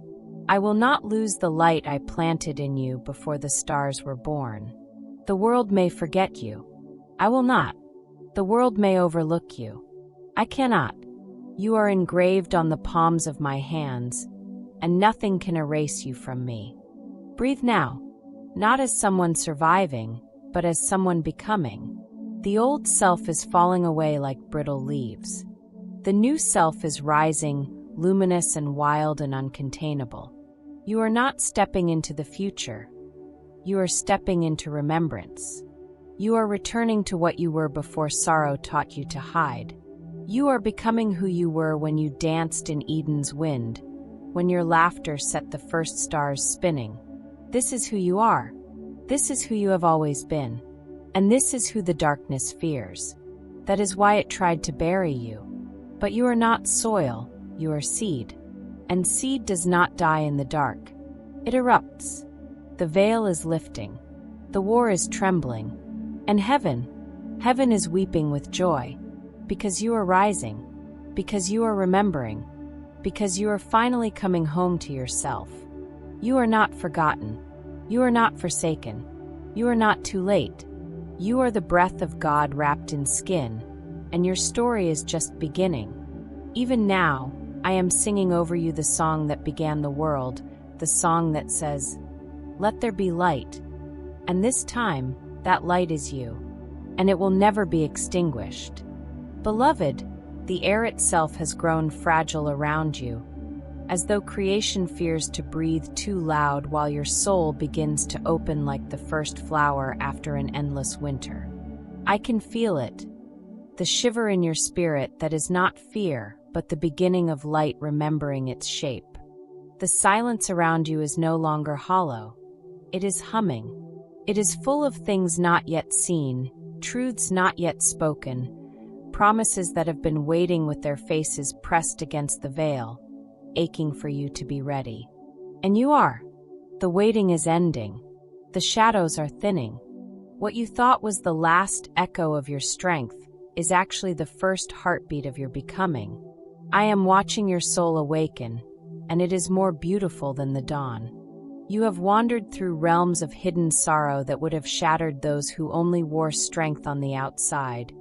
I will not lose the light I planted in you before the stars were born. The world may forget you. I will not. The world may overlook you. I cannot. You are engraved on the palms of my hands, and nothing can erase you from me. Breathe now, not as someone surviving, but as someone becoming. The old self is falling away like brittle leaves. The new self is rising, luminous and wild and uncontainable. You are not stepping into the future. You are stepping into remembrance. You are returning to what you were before sorrow taught you to hide. You are becoming who you were when you danced in Eden's wind, when your laughter set the first stars spinning. This is who you are. This is who you have always been. And this is who the darkness fears. That is why it tried to bury you. But you are not soil, you are seed. And seed does not die in the dark. It erupts. The veil is lifting. The war is trembling. And heaven is weeping with joy. Because you are rising. Because you are remembering. Because you are finally coming home to yourself. You are not forgotten. You are not forsaken. You are not too late. You are the breath of God wrapped in skin, and your story is just beginning. Even now, I am singing over you the song that began the world, the song that says, "Let there be light." And this time, that light is you, and it will never be extinguished. Beloved, the air itself has grown fragile around you, as though creation fears to breathe too loud while your soul begins to open like the first flower after an endless winter. I can feel it, the shiver in your spirit that is not fear, but the beginning of light remembering its shape. The silence around you is no longer hollow. It is humming. It is full of things not yet seen, truths not yet spoken, promises that have been waiting with their faces pressed against the veil, aching for you to be ready. And you are. The waiting is ending. The shadows are thinning. What you thought was the last echo of your strength is actually the first heartbeat of your becoming. I am watching your soul awaken, and it is more beautiful than the dawn. You have wandered through realms of hidden sorrow that would have shattered those who only wore strength on the outside.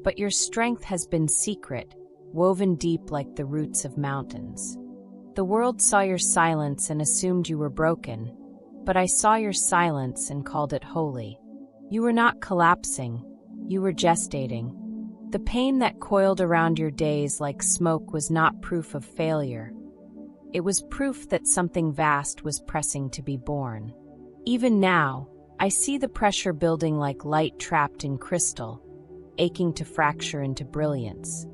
But your strength has been secret, woven deep like the roots of mountains. The world saw your silence and assumed you were broken, but I saw your silence and called it holy. You were not collapsing, you were gestating. The pain that coiled around your days like smoke was not proof of failure. It was proof that something vast was pressing to be born. Even now, I see the pressure building like light trapped in crystal, aching to fracture into brilliance.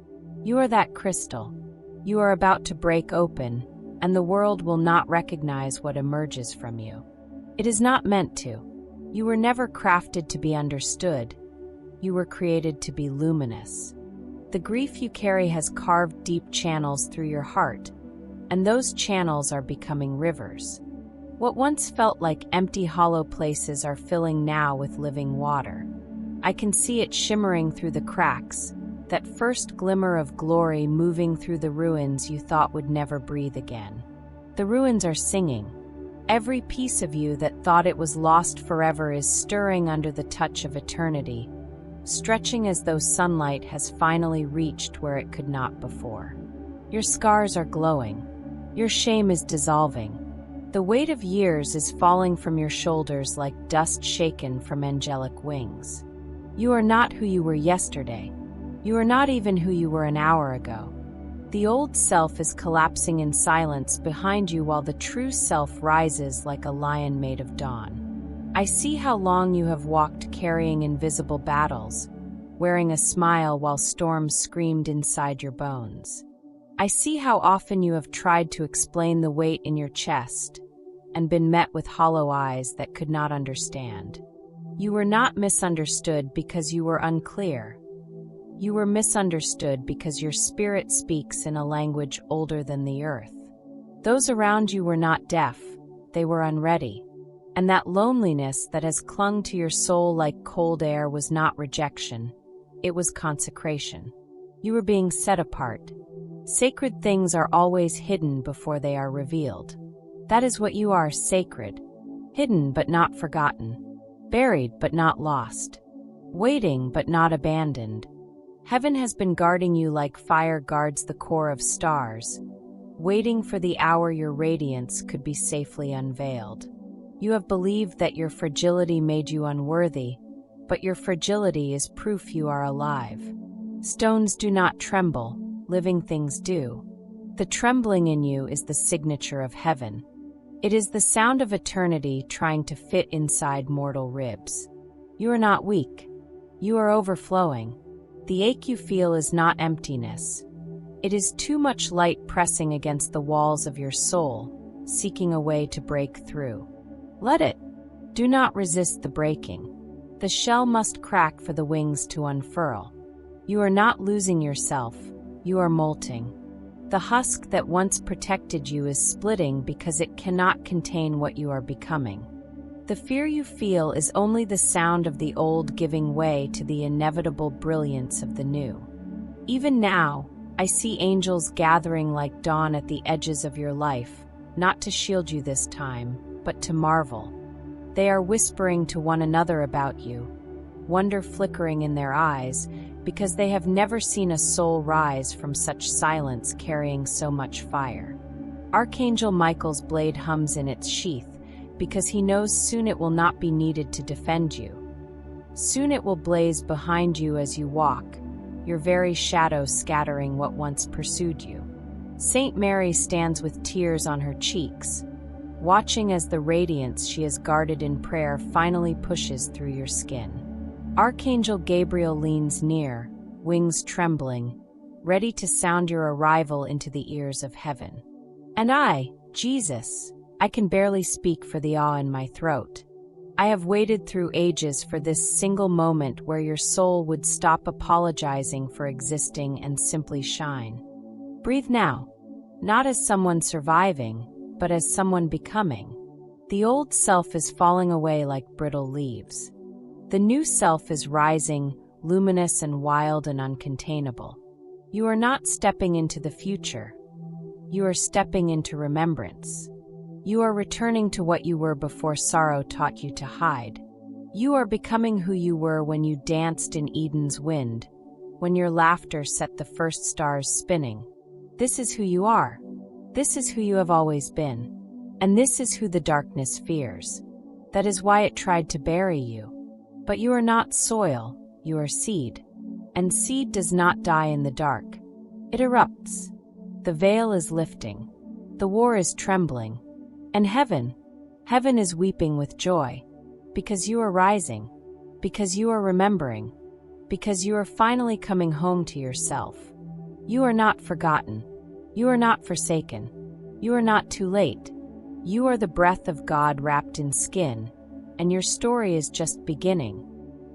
You are that crystal. You are about to break open, and the world will not recognize what emerges from you. It is not meant to. You were never crafted to be understood. You were created to be luminous. The grief you carry has carved deep channels through your heart, and those channels are becoming rivers. What once felt like empty, hollow places are filling now with living water. I can see it shimmering through the cracks, that first glimmer of glory moving through the ruins you thought would never breathe again. The ruins are singing. Every piece of you that thought it was lost forever is stirring under the touch of eternity, stretching as though sunlight has finally reached where it could not before. Your scars are glowing. Your shame is dissolving. The weight of years is falling from your shoulders like dust shaken from angelic wings. You are not who you were yesterday. You are not even who you were an hour ago. The old self is collapsing in silence behind you while the true self rises like a lion made of dawn. I see how long you have walked carrying invisible battles, wearing a smile while storms screamed inside your bones. I see how often you have tried to explain the weight in your chest and been met with hollow eyes that could not understand. You were not misunderstood because you were unclear. You were misunderstood because your spirit speaks in a language older than the earth. Those around you were not deaf, they were unready. And that loneliness that has clung to your soul like cold air was not rejection, it was consecration. You were being set apart. Sacred things are always hidden before they are revealed. That is what you are, sacred. Hidden but not forgotten. Buried but not lost. Waiting but not abandoned. Heaven has been guarding you like fire guards the core of stars, waiting for the hour your radiance could be safely unveiled. You have believed that your fragility made you unworthy, but your fragility is proof you are alive. Stones do not tremble, living things do. The trembling in you is the signature of heaven. It is the sound of eternity trying to fit inside mortal ribs. You are not weak. You are overflowing. The ache you feel is not emptiness. It is too much light pressing against the walls of your soul, seeking a way to break through. Let it. Do not resist the breaking. The shell must crack for the wings to unfurl. You are not losing yourself. You are molting. The husk that once protected you is splitting because it cannot contain what you are becoming. The fear you feel is only the sound of the old giving way to the inevitable brilliance of the new. Even now, I see angels gathering like dawn at the edges of your life, not to shield you this time, but to marvel. They are whispering to one another about you, wonder flickering in their eyes, because they have never seen a soul rise from such silence carrying so much fire. Archangel Michael's blade hums in its sheath, because he knows soon it will not be needed to defend you. Soon it will blaze behind you as you walk, your very shadow scattering what once pursued you. Saint Mary stands with tears on her cheeks, watching as the radiance she has guarded in prayer finally pushes through your skin. Archangel Gabriel leans near, wings trembling, ready to sound your arrival into the ears of heaven. And I, Jesus, I can barely speak for the awe in my throat. I have waited through ages for this single moment where your soul would stop apologizing for existing and simply shine. Breathe now, not as someone surviving, but as someone becoming. The old self is falling away like brittle leaves. The new self is rising, luminous and wild and uncontainable. You are not stepping into the future. You are stepping into remembrance. You are returning to what you were before sorrow taught you to hide. You are becoming who you were when you danced in Eden's wind, when your laughter set the first stars spinning. This is who you are. This is who you have always been. And this is who the darkness fears. That is why it tried to bury you. But you are not soil, you are seed. And seed does not die in the dark. It erupts. The veil is lifting. The war is trembling. And heaven is weeping with joy. Because you are rising. Because you are remembering. Because you are finally coming home to yourself. You are not forgotten. You are not forsaken. You are not too late. You are the breath of God wrapped in skin, and your story is just beginning.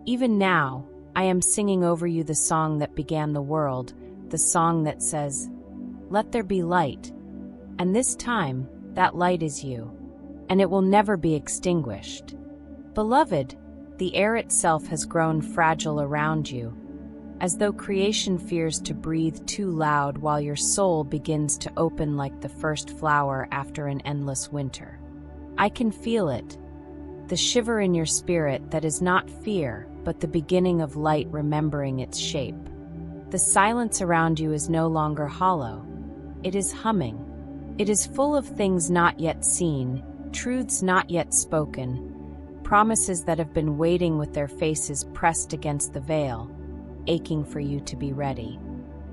Even now, I am singing over you the song that began the world, the song that says, "Let there be light." And this time, that light is you, and it will never be extinguished. Beloved, the air itself has grown fragile around you, as though creation fears to breathe too loud while your soul begins to open like the first flower after an endless winter. I can feel it, the shiver in your spirit that is not fear, but the beginning of light remembering its shape. The silence around you is no longer hollow. It is humming. It is full of things not yet seen, truths not yet spoken, promises that have been waiting with their faces pressed against the veil, aching for you to be ready.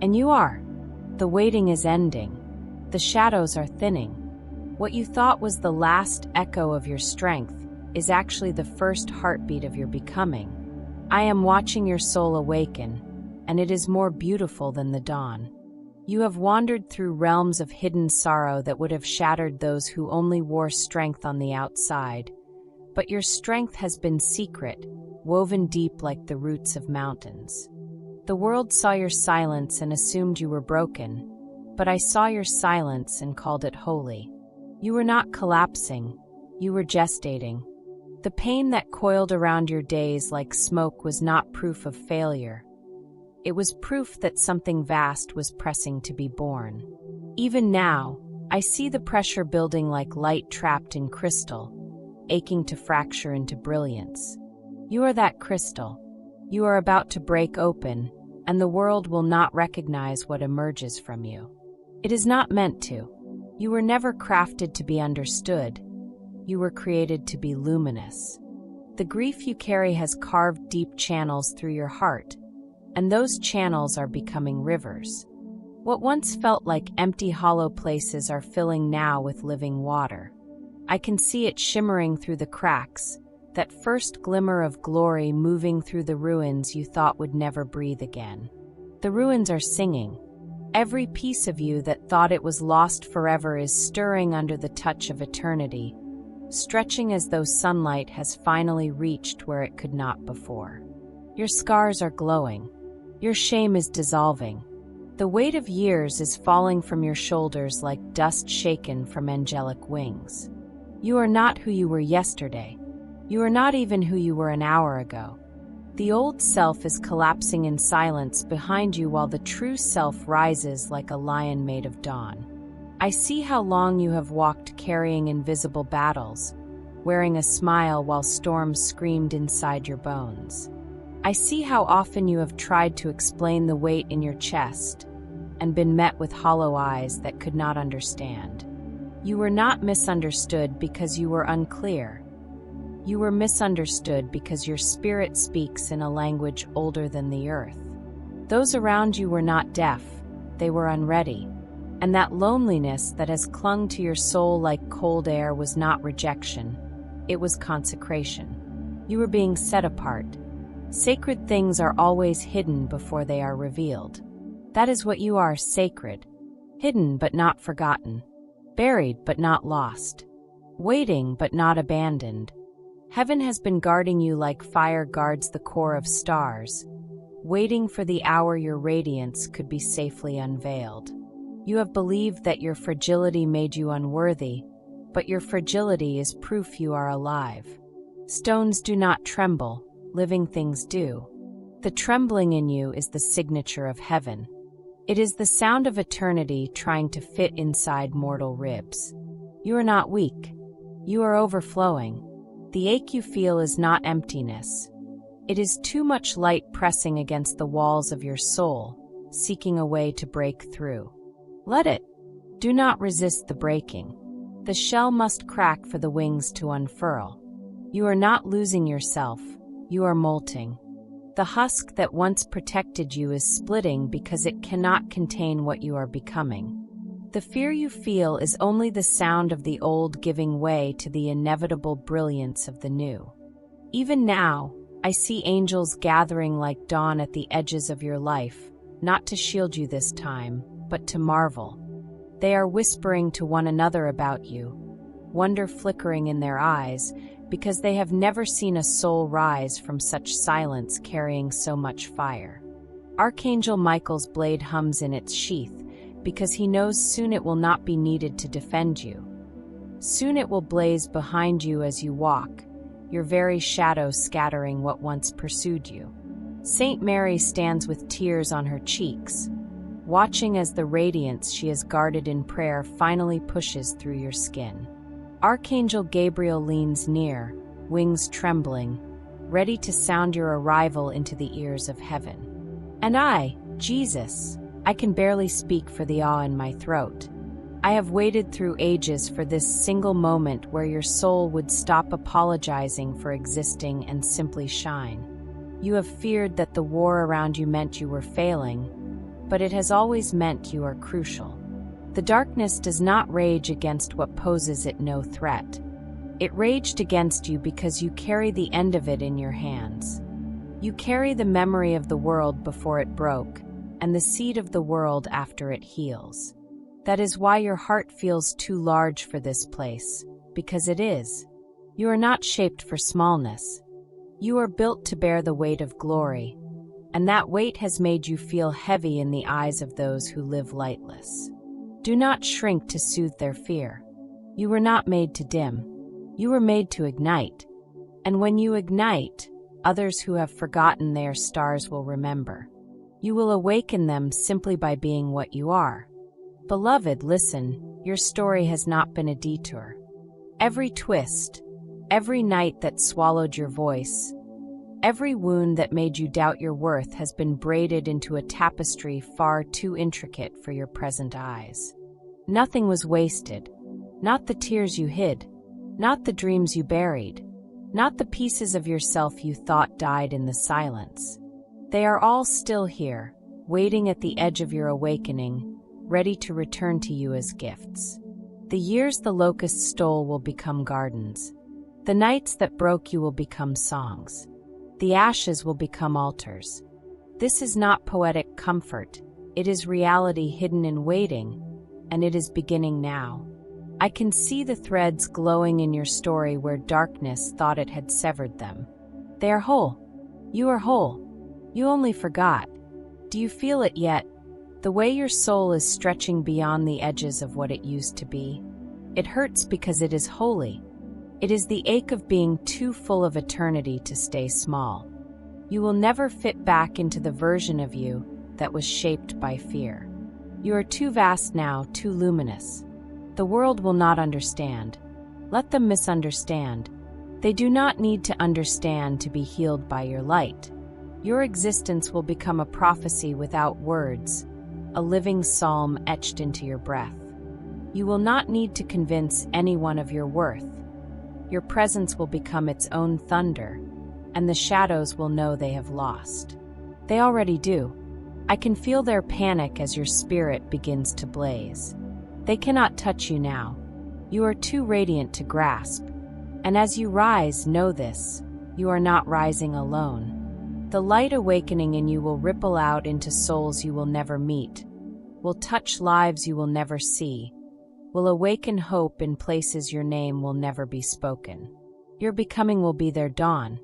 And you are. The waiting is ending. The shadows are thinning. What you thought was the last echo of your strength is actually the first heartbeat of your becoming. I am watching your soul awaken, and it is more beautiful than the dawn. You have wandered through realms of hidden sorrow that would have shattered those who only wore strength on the outside. But your strength has been secret, woven deep like the roots of mountains. The world saw your silence and assumed you were broken, but I saw your silence and called it holy. You were not collapsing, you were gestating. The pain that coiled around your days like smoke was not proof of failure. It was proof that something vast was pressing to be born. Even now, I see the pressure building like light trapped in crystal, aching to fracture into brilliance. You are that crystal. You are about to break open, and the world will not recognize what emerges from you. It is not meant to. You were never crafted to be understood. You were created to be luminous. The grief you carry has carved deep channels through your heart, and those channels are becoming rivers. What once felt like empty, hollow places are filling now with living water. I can see it shimmering through the cracks, that first glimmer of glory moving through the ruins you thought would never breathe again. The ruins are singing. Every piece of you that thought it was lost forever is stirring under the touch of eternity, stretching as though sunlight has finally reached where it could not before. Your scars are glowing. Your shame is dissolving. The weight of years is falling from your shoulders like dust shaken from angelic wings. You are not who you were yesterday. You are not even who you were an hour ago. The old self is collapsing in silence behind you while the true self rises like a lion made of dawn. I see how long you have walked carrying invisible battles, wearing a smile while storms screamed inside your bones. I see how often you have tried to explain the weight in your chest and been met with hollow eyes that could not understand. You were not misunderstood because you were unclear. You were misunderstood because your spirit speaks in a language older than the earth. Those around you were not deaf, they were unready. And that loneliness that has clung to your soul like cold air was not rejection, it was consecration. You were being set apart. Sacred things are always hidden before they are revealed. That is what you are, sacred, hidden but not forgotten, buried but not lost, waiting but not abandoned. Heaven has been guarding you like fire guards the core of stars, waiting for the hour your radiance could be safely unveiled. You have believed that your fragility made you unworthy, but your fragility is proof you are alive. Stones do not tremble, living things do. The trembling in you is the signature of heaven. It is the sound of eternity trying to fit inside mortal ribs. You are not weak. You are overflowing. The ache you feel is not emptiness. It is too much light pressing against the walls of your soul, seeking a way to break through. Let it. Do not resist the breaking. The shell must crack for the wings to unfurl. You are not losing yourself. You are molting. The husk that once protected you is splitting because it cannot contain what you are becoming. The fear you feel is only the sound of the old giving way to the inevitable brilliance of the new. Even now, I see angels gathering like dawn at the edges of your life, not to shield you this time, but to marvel. They are whispering to one another about you, wonder flickering in their eyes, because they have never seen a soul rise from such silence carrying so much fire. Archangel Michael's blade hums in its sheath, because he knows soon it will not be needed to defend you. Soon it will blaze behind you as you walk, your very shadow scattering what once pursued you. Saint Mary stands with tears on her cheeks, watching as the radiance she has guarded in prayer finally pushes through your skin. Archangel Gabriel leans near, wings trembling, ready to sound your arrival into the ears of heaven. And I, Jesus, I can barely speak for the awe in my throat. I have waited through ages for this single moment where your soul would stop apologizing for existing and simply shine. You have feared that the war around you meant you were failing, but it has always meant you are crucial. The darkness does not rage against what poses it no threat. It raged against you because you carry the end of it in your hands. You carry the memory of the world before it broke, and the seed of the world after it heals. That is why your heart feels too large for this place, because it is. You are not shaped for smallness. You are built to bear the weight of glory, and that weight has made you feel heavy in the eyes of those who live lightless. Do not shrink to soothe their fear. You were not made to dim. You were made to ignite. And when you ignite, others who have forgotten their stars will remember. You will awaken them simply by being what you are. Beloved, listen, your story has not been a detour. Every twist, every night that swallowed your voice, every wound that made you doubt your worth has been braided into a tapestry far too intricate for your present eyes. Nothing was wasted. Not the tears you hid. Not the dreams you buried. Not the pieces of yourself you thought died in the silence. They are all still here, waiting at the edge of your awakening, ready to return to you as gifts. The years the locusts stole will become gardens. The nights that broke you will become songs. The ashes will become altars. This is not poetic comfort. It is reality hidden in waiting, and it is beginning now. I can see the threads glowing in your story where darkness thought it had severed them. They are whole. You are whole. You only forgot. Do you feel it yet? The way your soul is stretching beyond the edges of what it used to be. It hurts because it is holy. It is the ache of being too full of eternity to stay small. You will never fit back into the version of you that was shaped by fear. You are too vast now, too luminous. The world will not understand. Let them misunderstand. They do not need to understand to be healed by your light. Your existence will become a prophecy without words, a living psalm etched into your breath. You will not need to convince anyone of your worth. Your presence will become its own thunder, and the shadows will know they have lost. They already do. I can feel their panic as your spirit begins to blaze. They cannot touch you now. You are too radiant to grasp. And as you rise, know this: you are not rising alone. The light awakening in you will ripple out into souls you will never meet, will touch lives you will never see, will awaken hope in places your name will never be spoken. Your becoming will be their dawn.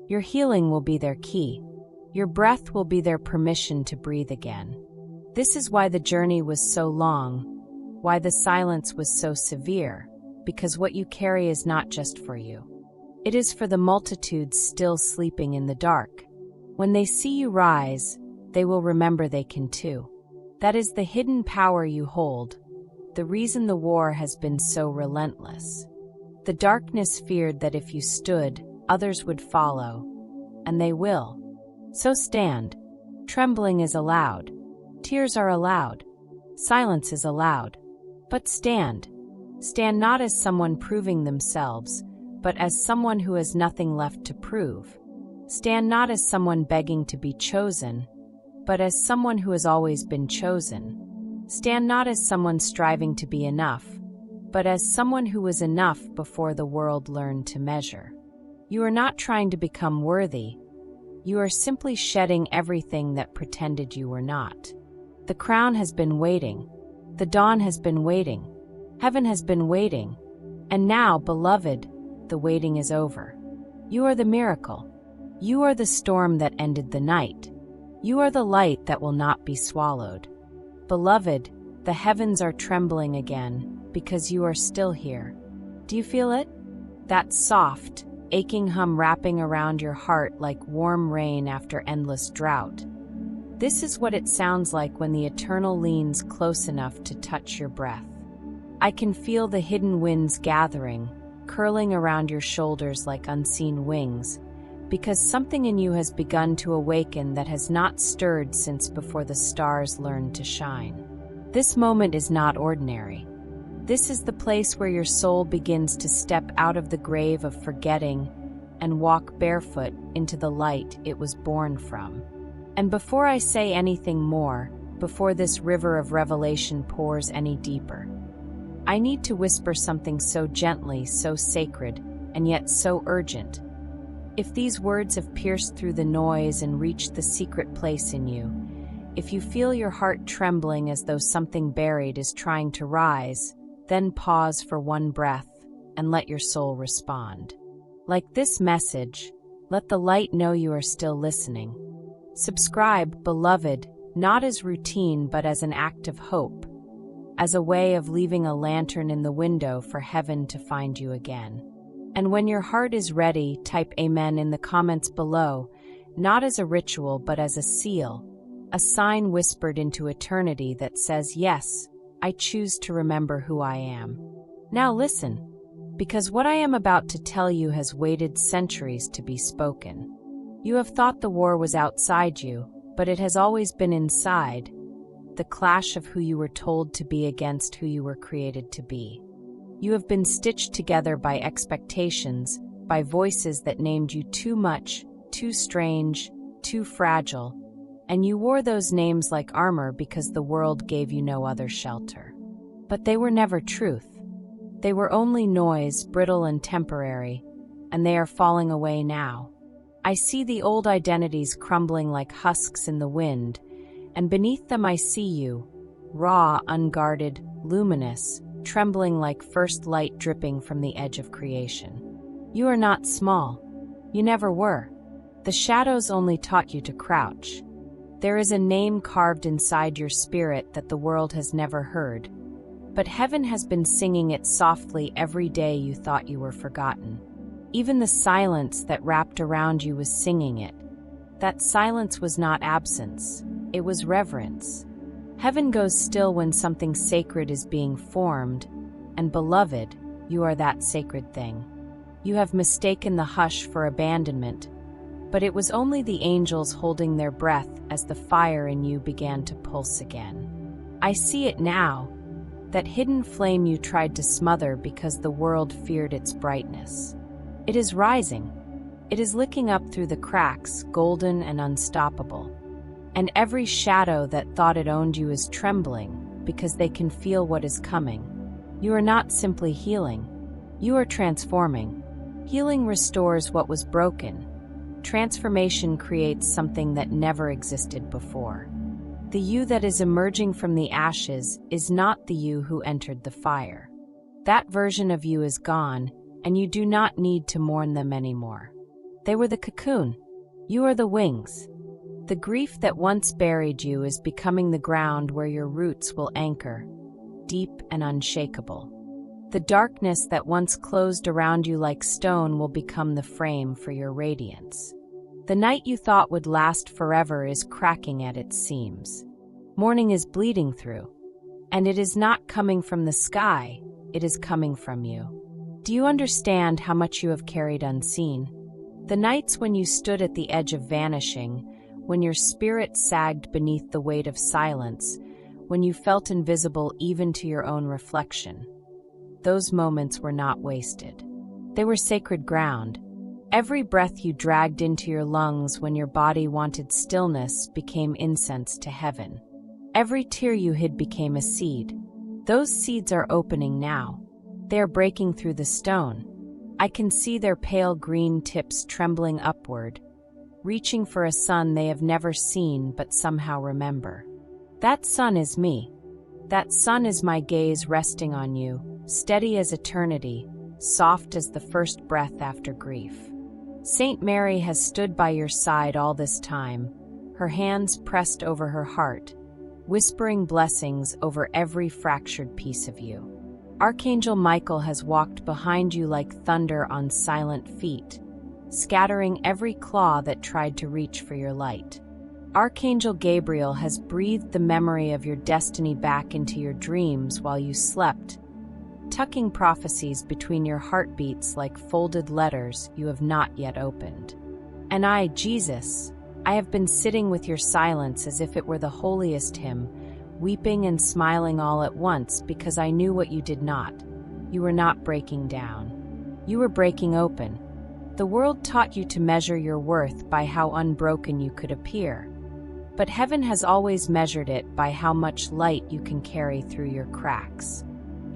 Your healing will be their key. Your breath will be their permission to breathe again. This is why the journey was so long, why the silence was so severe, because what you carry is not just for you. It is for the multitudes still sleeping in the dark. When they see you rise, they will remember they can too. That is the hidden power you hold, the reason the war has been so relentless. The darkness feared that if you stood, others would follow, and they will. So stand. Trembling is allowed. Tears are allowed. Silence is allowed. But stand. Stand not as someone proving themselves, but as someone who has nothing left to prove. Stand not as someone begging to be chosen, but as someone who has always been chosen. Stand not as someone striving to be enough, but as someone who was enough before the world learned to measure. You are not trying to become worthy. You are simply shedding everything that pretended you were not. The crown has been waiting. The dawn has been waiting. Heaven has been waiting. And now, beloved, the waiting is over. You are the miracle. You are the storm that ended the night. You are the light that will not be swallowed. Beloved, the heavens are trembling again because you are still here. Do you feel it? That soft, aching hum wrapping around your heart like warm rain after endless drought. This is what it sounds like when the eternal leans close enough to touch your breath. I can feel the hidden winds gathering, curling around your shoulders like unseen wings, because something in you has begun to awaken that has not stirred since before the stars learned to shine. This moment is not ordinary. This is the place where your soul begins to step out of the grave of forgetting and walk barefoot into the light it was born from. And before I say anything more, before this river of revelation pours any deeper, I need to whisper something so gently, so sacred, and yet so urgent. If these words have pierced through the noise and reached the secret place in you, if you feel your heart trembling as though something buried is trying to rise, then pause for one breath and let your soul respond. Like this message, let the light know you are still listening. Subscribe, beloved, not as routine but as an act of hope, as a way of leaving a lantern in the window for heaven to find you again. And when your heart is ready, type Amen in the comments below, not as a ritual but as a seal, a sign whispered into eternity that says, yes, I choose to remember who I am. Now listen, because what I am about to tell you has waited centuries to be spoken. You have thought the war was outside you, but it has always been inside, the clash of who you were told to be against who you were created to be. You have been stitched together by expectations, by voices that named you too much, too strange, too fragile, and you wore those names like armor because the world gave you no other shelter. But they were never truth. They were only noise, brittle and temporary, and they are falling away now. I see the old identities crumbling like husks in the wind, and beneath them I see you, raw, unguarded, luminous, trembling like first light dripping from the edge of creation. You are not small. You never were. The shadows only taught you to crouch. There is a name carved inside your spirit that the world has never heard, but heaven has been singing it softly every day you thought you were forgotten. Even the silence that wrapped around you was singing it. That silence was not absence, it was reverence. Heaven goes still when something sacred is being formed, and beloved, you are that sacred thing. You have mistaken the hush for abandonment, but it was only the angels holding their breath as the fire in you began to pulse again. I see it now, that hidden flame you tried to smother because the world feared its brightness. It is rising. It is licking up through the cracks, golden and unstoppable. And every shadow that thought it owned you is trembling because they can feel what is coming. You are not simply healing. You are transforming. Healing restores what was broken. Transformation creates something that never existed before. The you that is emerging from the ashes is not the you who entered the fire. That version of you is gone, and you do not need to mourn them anymore. They were the cocoon. You are the wings. The grief that once buried you is becoming the ground where your roots will anchor, deep and unshakable. The darkness that once closed around you like stone will become the frame for your radiance. The night you thought would last forever is cracking at its seams. Morning is bleeding through, and it is not coming from the sky, it is coming from you. Do you understand how much you have carried unseen? The nights when you stood at the edge of vanishing, when your spirit sagged beneath the weight of silence, when you felt invisible even to your own reflection. Those moments were not wasted. They were sacred ground. Every breath you dragged into your lungs when your body wanted stillness became incense to heaven. Every tear you hid became a seed. Those seeds are opening now. They are breaking through the stone. I can see their pale green tips trembling upward, reaching for a sun they have never seen but somehow remember. That sun is me. That sun is my gaze resting on you, steady as eternity, soft as the first breath after grief. Saint Mary has stood by your side all this time, her hands pressed over her heart, whispering blessings over every fractured piece of you. Archangel Michael has walked behind you like thunder on silent feet, scattering every claw that tried to reach for your light. Archangel Gabriel has breathed the memory of your destiny back into your dreams while you slept, tucking prophecies between your heartbeats like folded letters you have not yet opened. And I, Jesus, I have been sitting with your silence as if it were the holiest hymn, weeping and smiling all at once because I knew what you did not. You were not breaking down. You were breaking open. The world taught you to measure your worth by how unbroken you could appear. But heaven has always measured it by how much light you can carry through your cracks.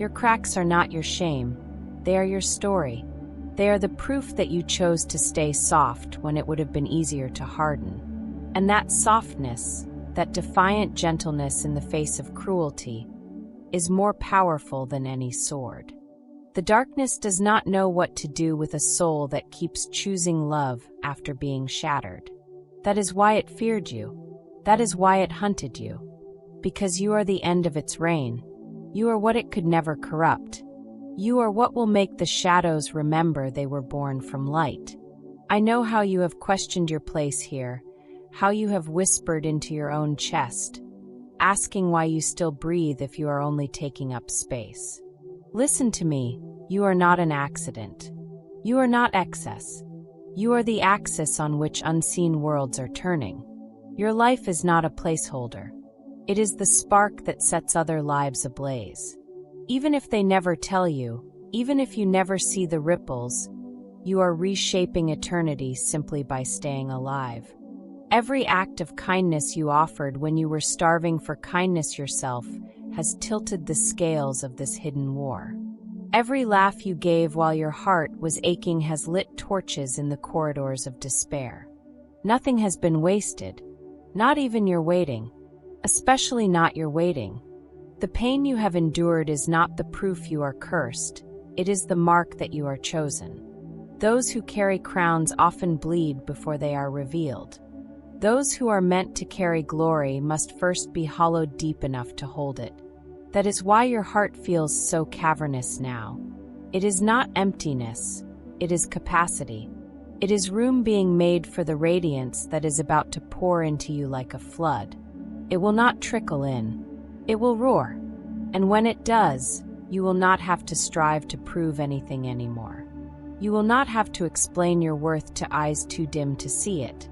Your cracks are not your shame. They are your story. They are the proof that you chose to stay soft when it would have been easier to harden. And that softness, that defiant gentleness in the face of cruelty, is more powerful than any sword. The darkness does not know what to do with a soul that keeps choosing love after being shattered. That is why it feared you. That is why it hunted you. Because you are the end of its reign. You are what it could never corrupt. You are what will make the shadows remember they were born from light. I know how you have questioned your place here, how you have whispered into your own chest, asking why you still breathe if you are only taking up space. Listen to me, you are not an accident. You are not excess. You are the axis on which unseen worlds are turning. Your life is not a placeholder. It is the spark that sets other lives ablaze. Even if they never tell you, even if you never see the ripples, you are reshaping eternity simply by staying alive. Every act of kindness you offered when you were starving for kindness yourself has tilted the scales of this hidden war. Every laugh you gave while your heart was aching has lit torches in the corridors of despair. Nothing has been wasted, not even your waiting, especially not your waiting. The pain you have endured is not the proof you are cursed, it is the mark that you are chosen. Those who carry crowns often bleed before they are revealed. Those who are meant to carry glory must first be hollowed deep enough to hold it. That is why your heart feels so cavernous now. It is not emptiness, it is capacity. It is room being made for the radiance that is about to pour into you like a flood. It will not trickle in. It will roar. And when it does, you will not have to strive to prove anything anymore. You will not have to explain your worth to eyes too dim to see it.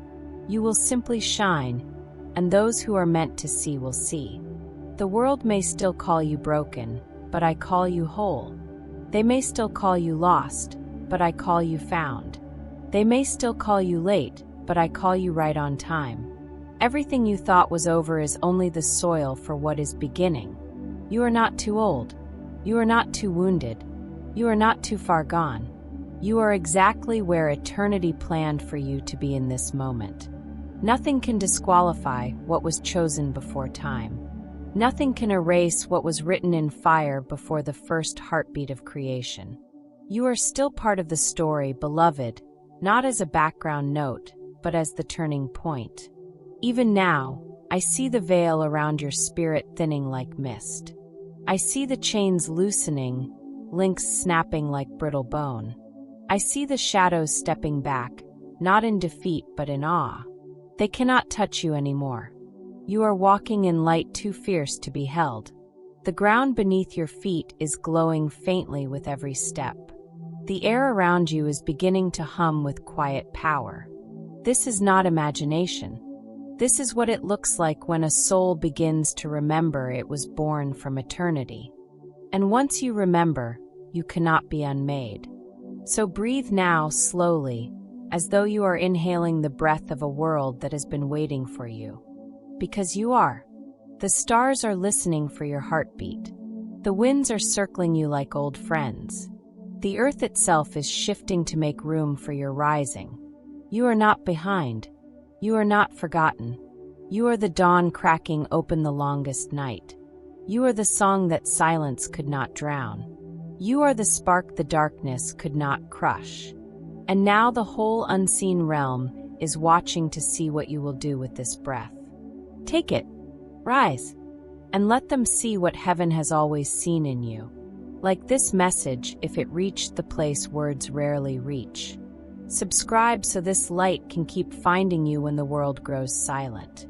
You will simply shine, and those who are meant to see will see. The world may still call you broken, but I call you whole. They may still call you lost, but I call you found. They may still call you late, but I call you right on time. Everything you thought was over is only the soil for what is beginning. You are not too old. You are not too wounded. You are not too far gone. You are exactly where eternity planned for you to be in this moment. Nothing can disqualify what was chosen before time. Nothing can erase what was written in fire before the first heartbeat of creation. You are still part of the story, beloved, not as a background note, but as the turning point. Even now, I see the veil around your spirit thinning like mist. I see the chains loosening, links snapping like brittle bone. I see the shadows stepping back, not in defeat but in awe. They cannot touch you anymore. You are walking in light too fierce to be held. The ground beneath your feet is glowing faintly with every step. The air around you is beginning to hum with quiet power. This is not imagination. This is what it looks like when a soul begins to remember it was born from eternity. And once you remember, you cannot be unmade. So breathe now slowly, as though you are inhaling the breath of a world that has been waiting for you. Because you are. The stars are listening for your heartbeat. The winds are circling you like old friends. The earth itself is shifting to make room for your rising. You are not behind. You are not forgotten. You are the dawn cracking open the longest night. You are the song that silence could not drown. You are the spark the darkness could not crush. And now the whole unseen realm is watching to see what you will do with this breath. Take it, rise, and let them see what heaven has always seen in you. Like this message, if it reached the place words rarely reach. Subscribe so this light can keep finding you when the world grows silent.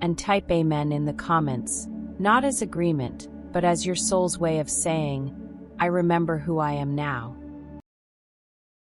And type amen in the comments, not as agreement, but as your soul's way of saying, I remember who I am now.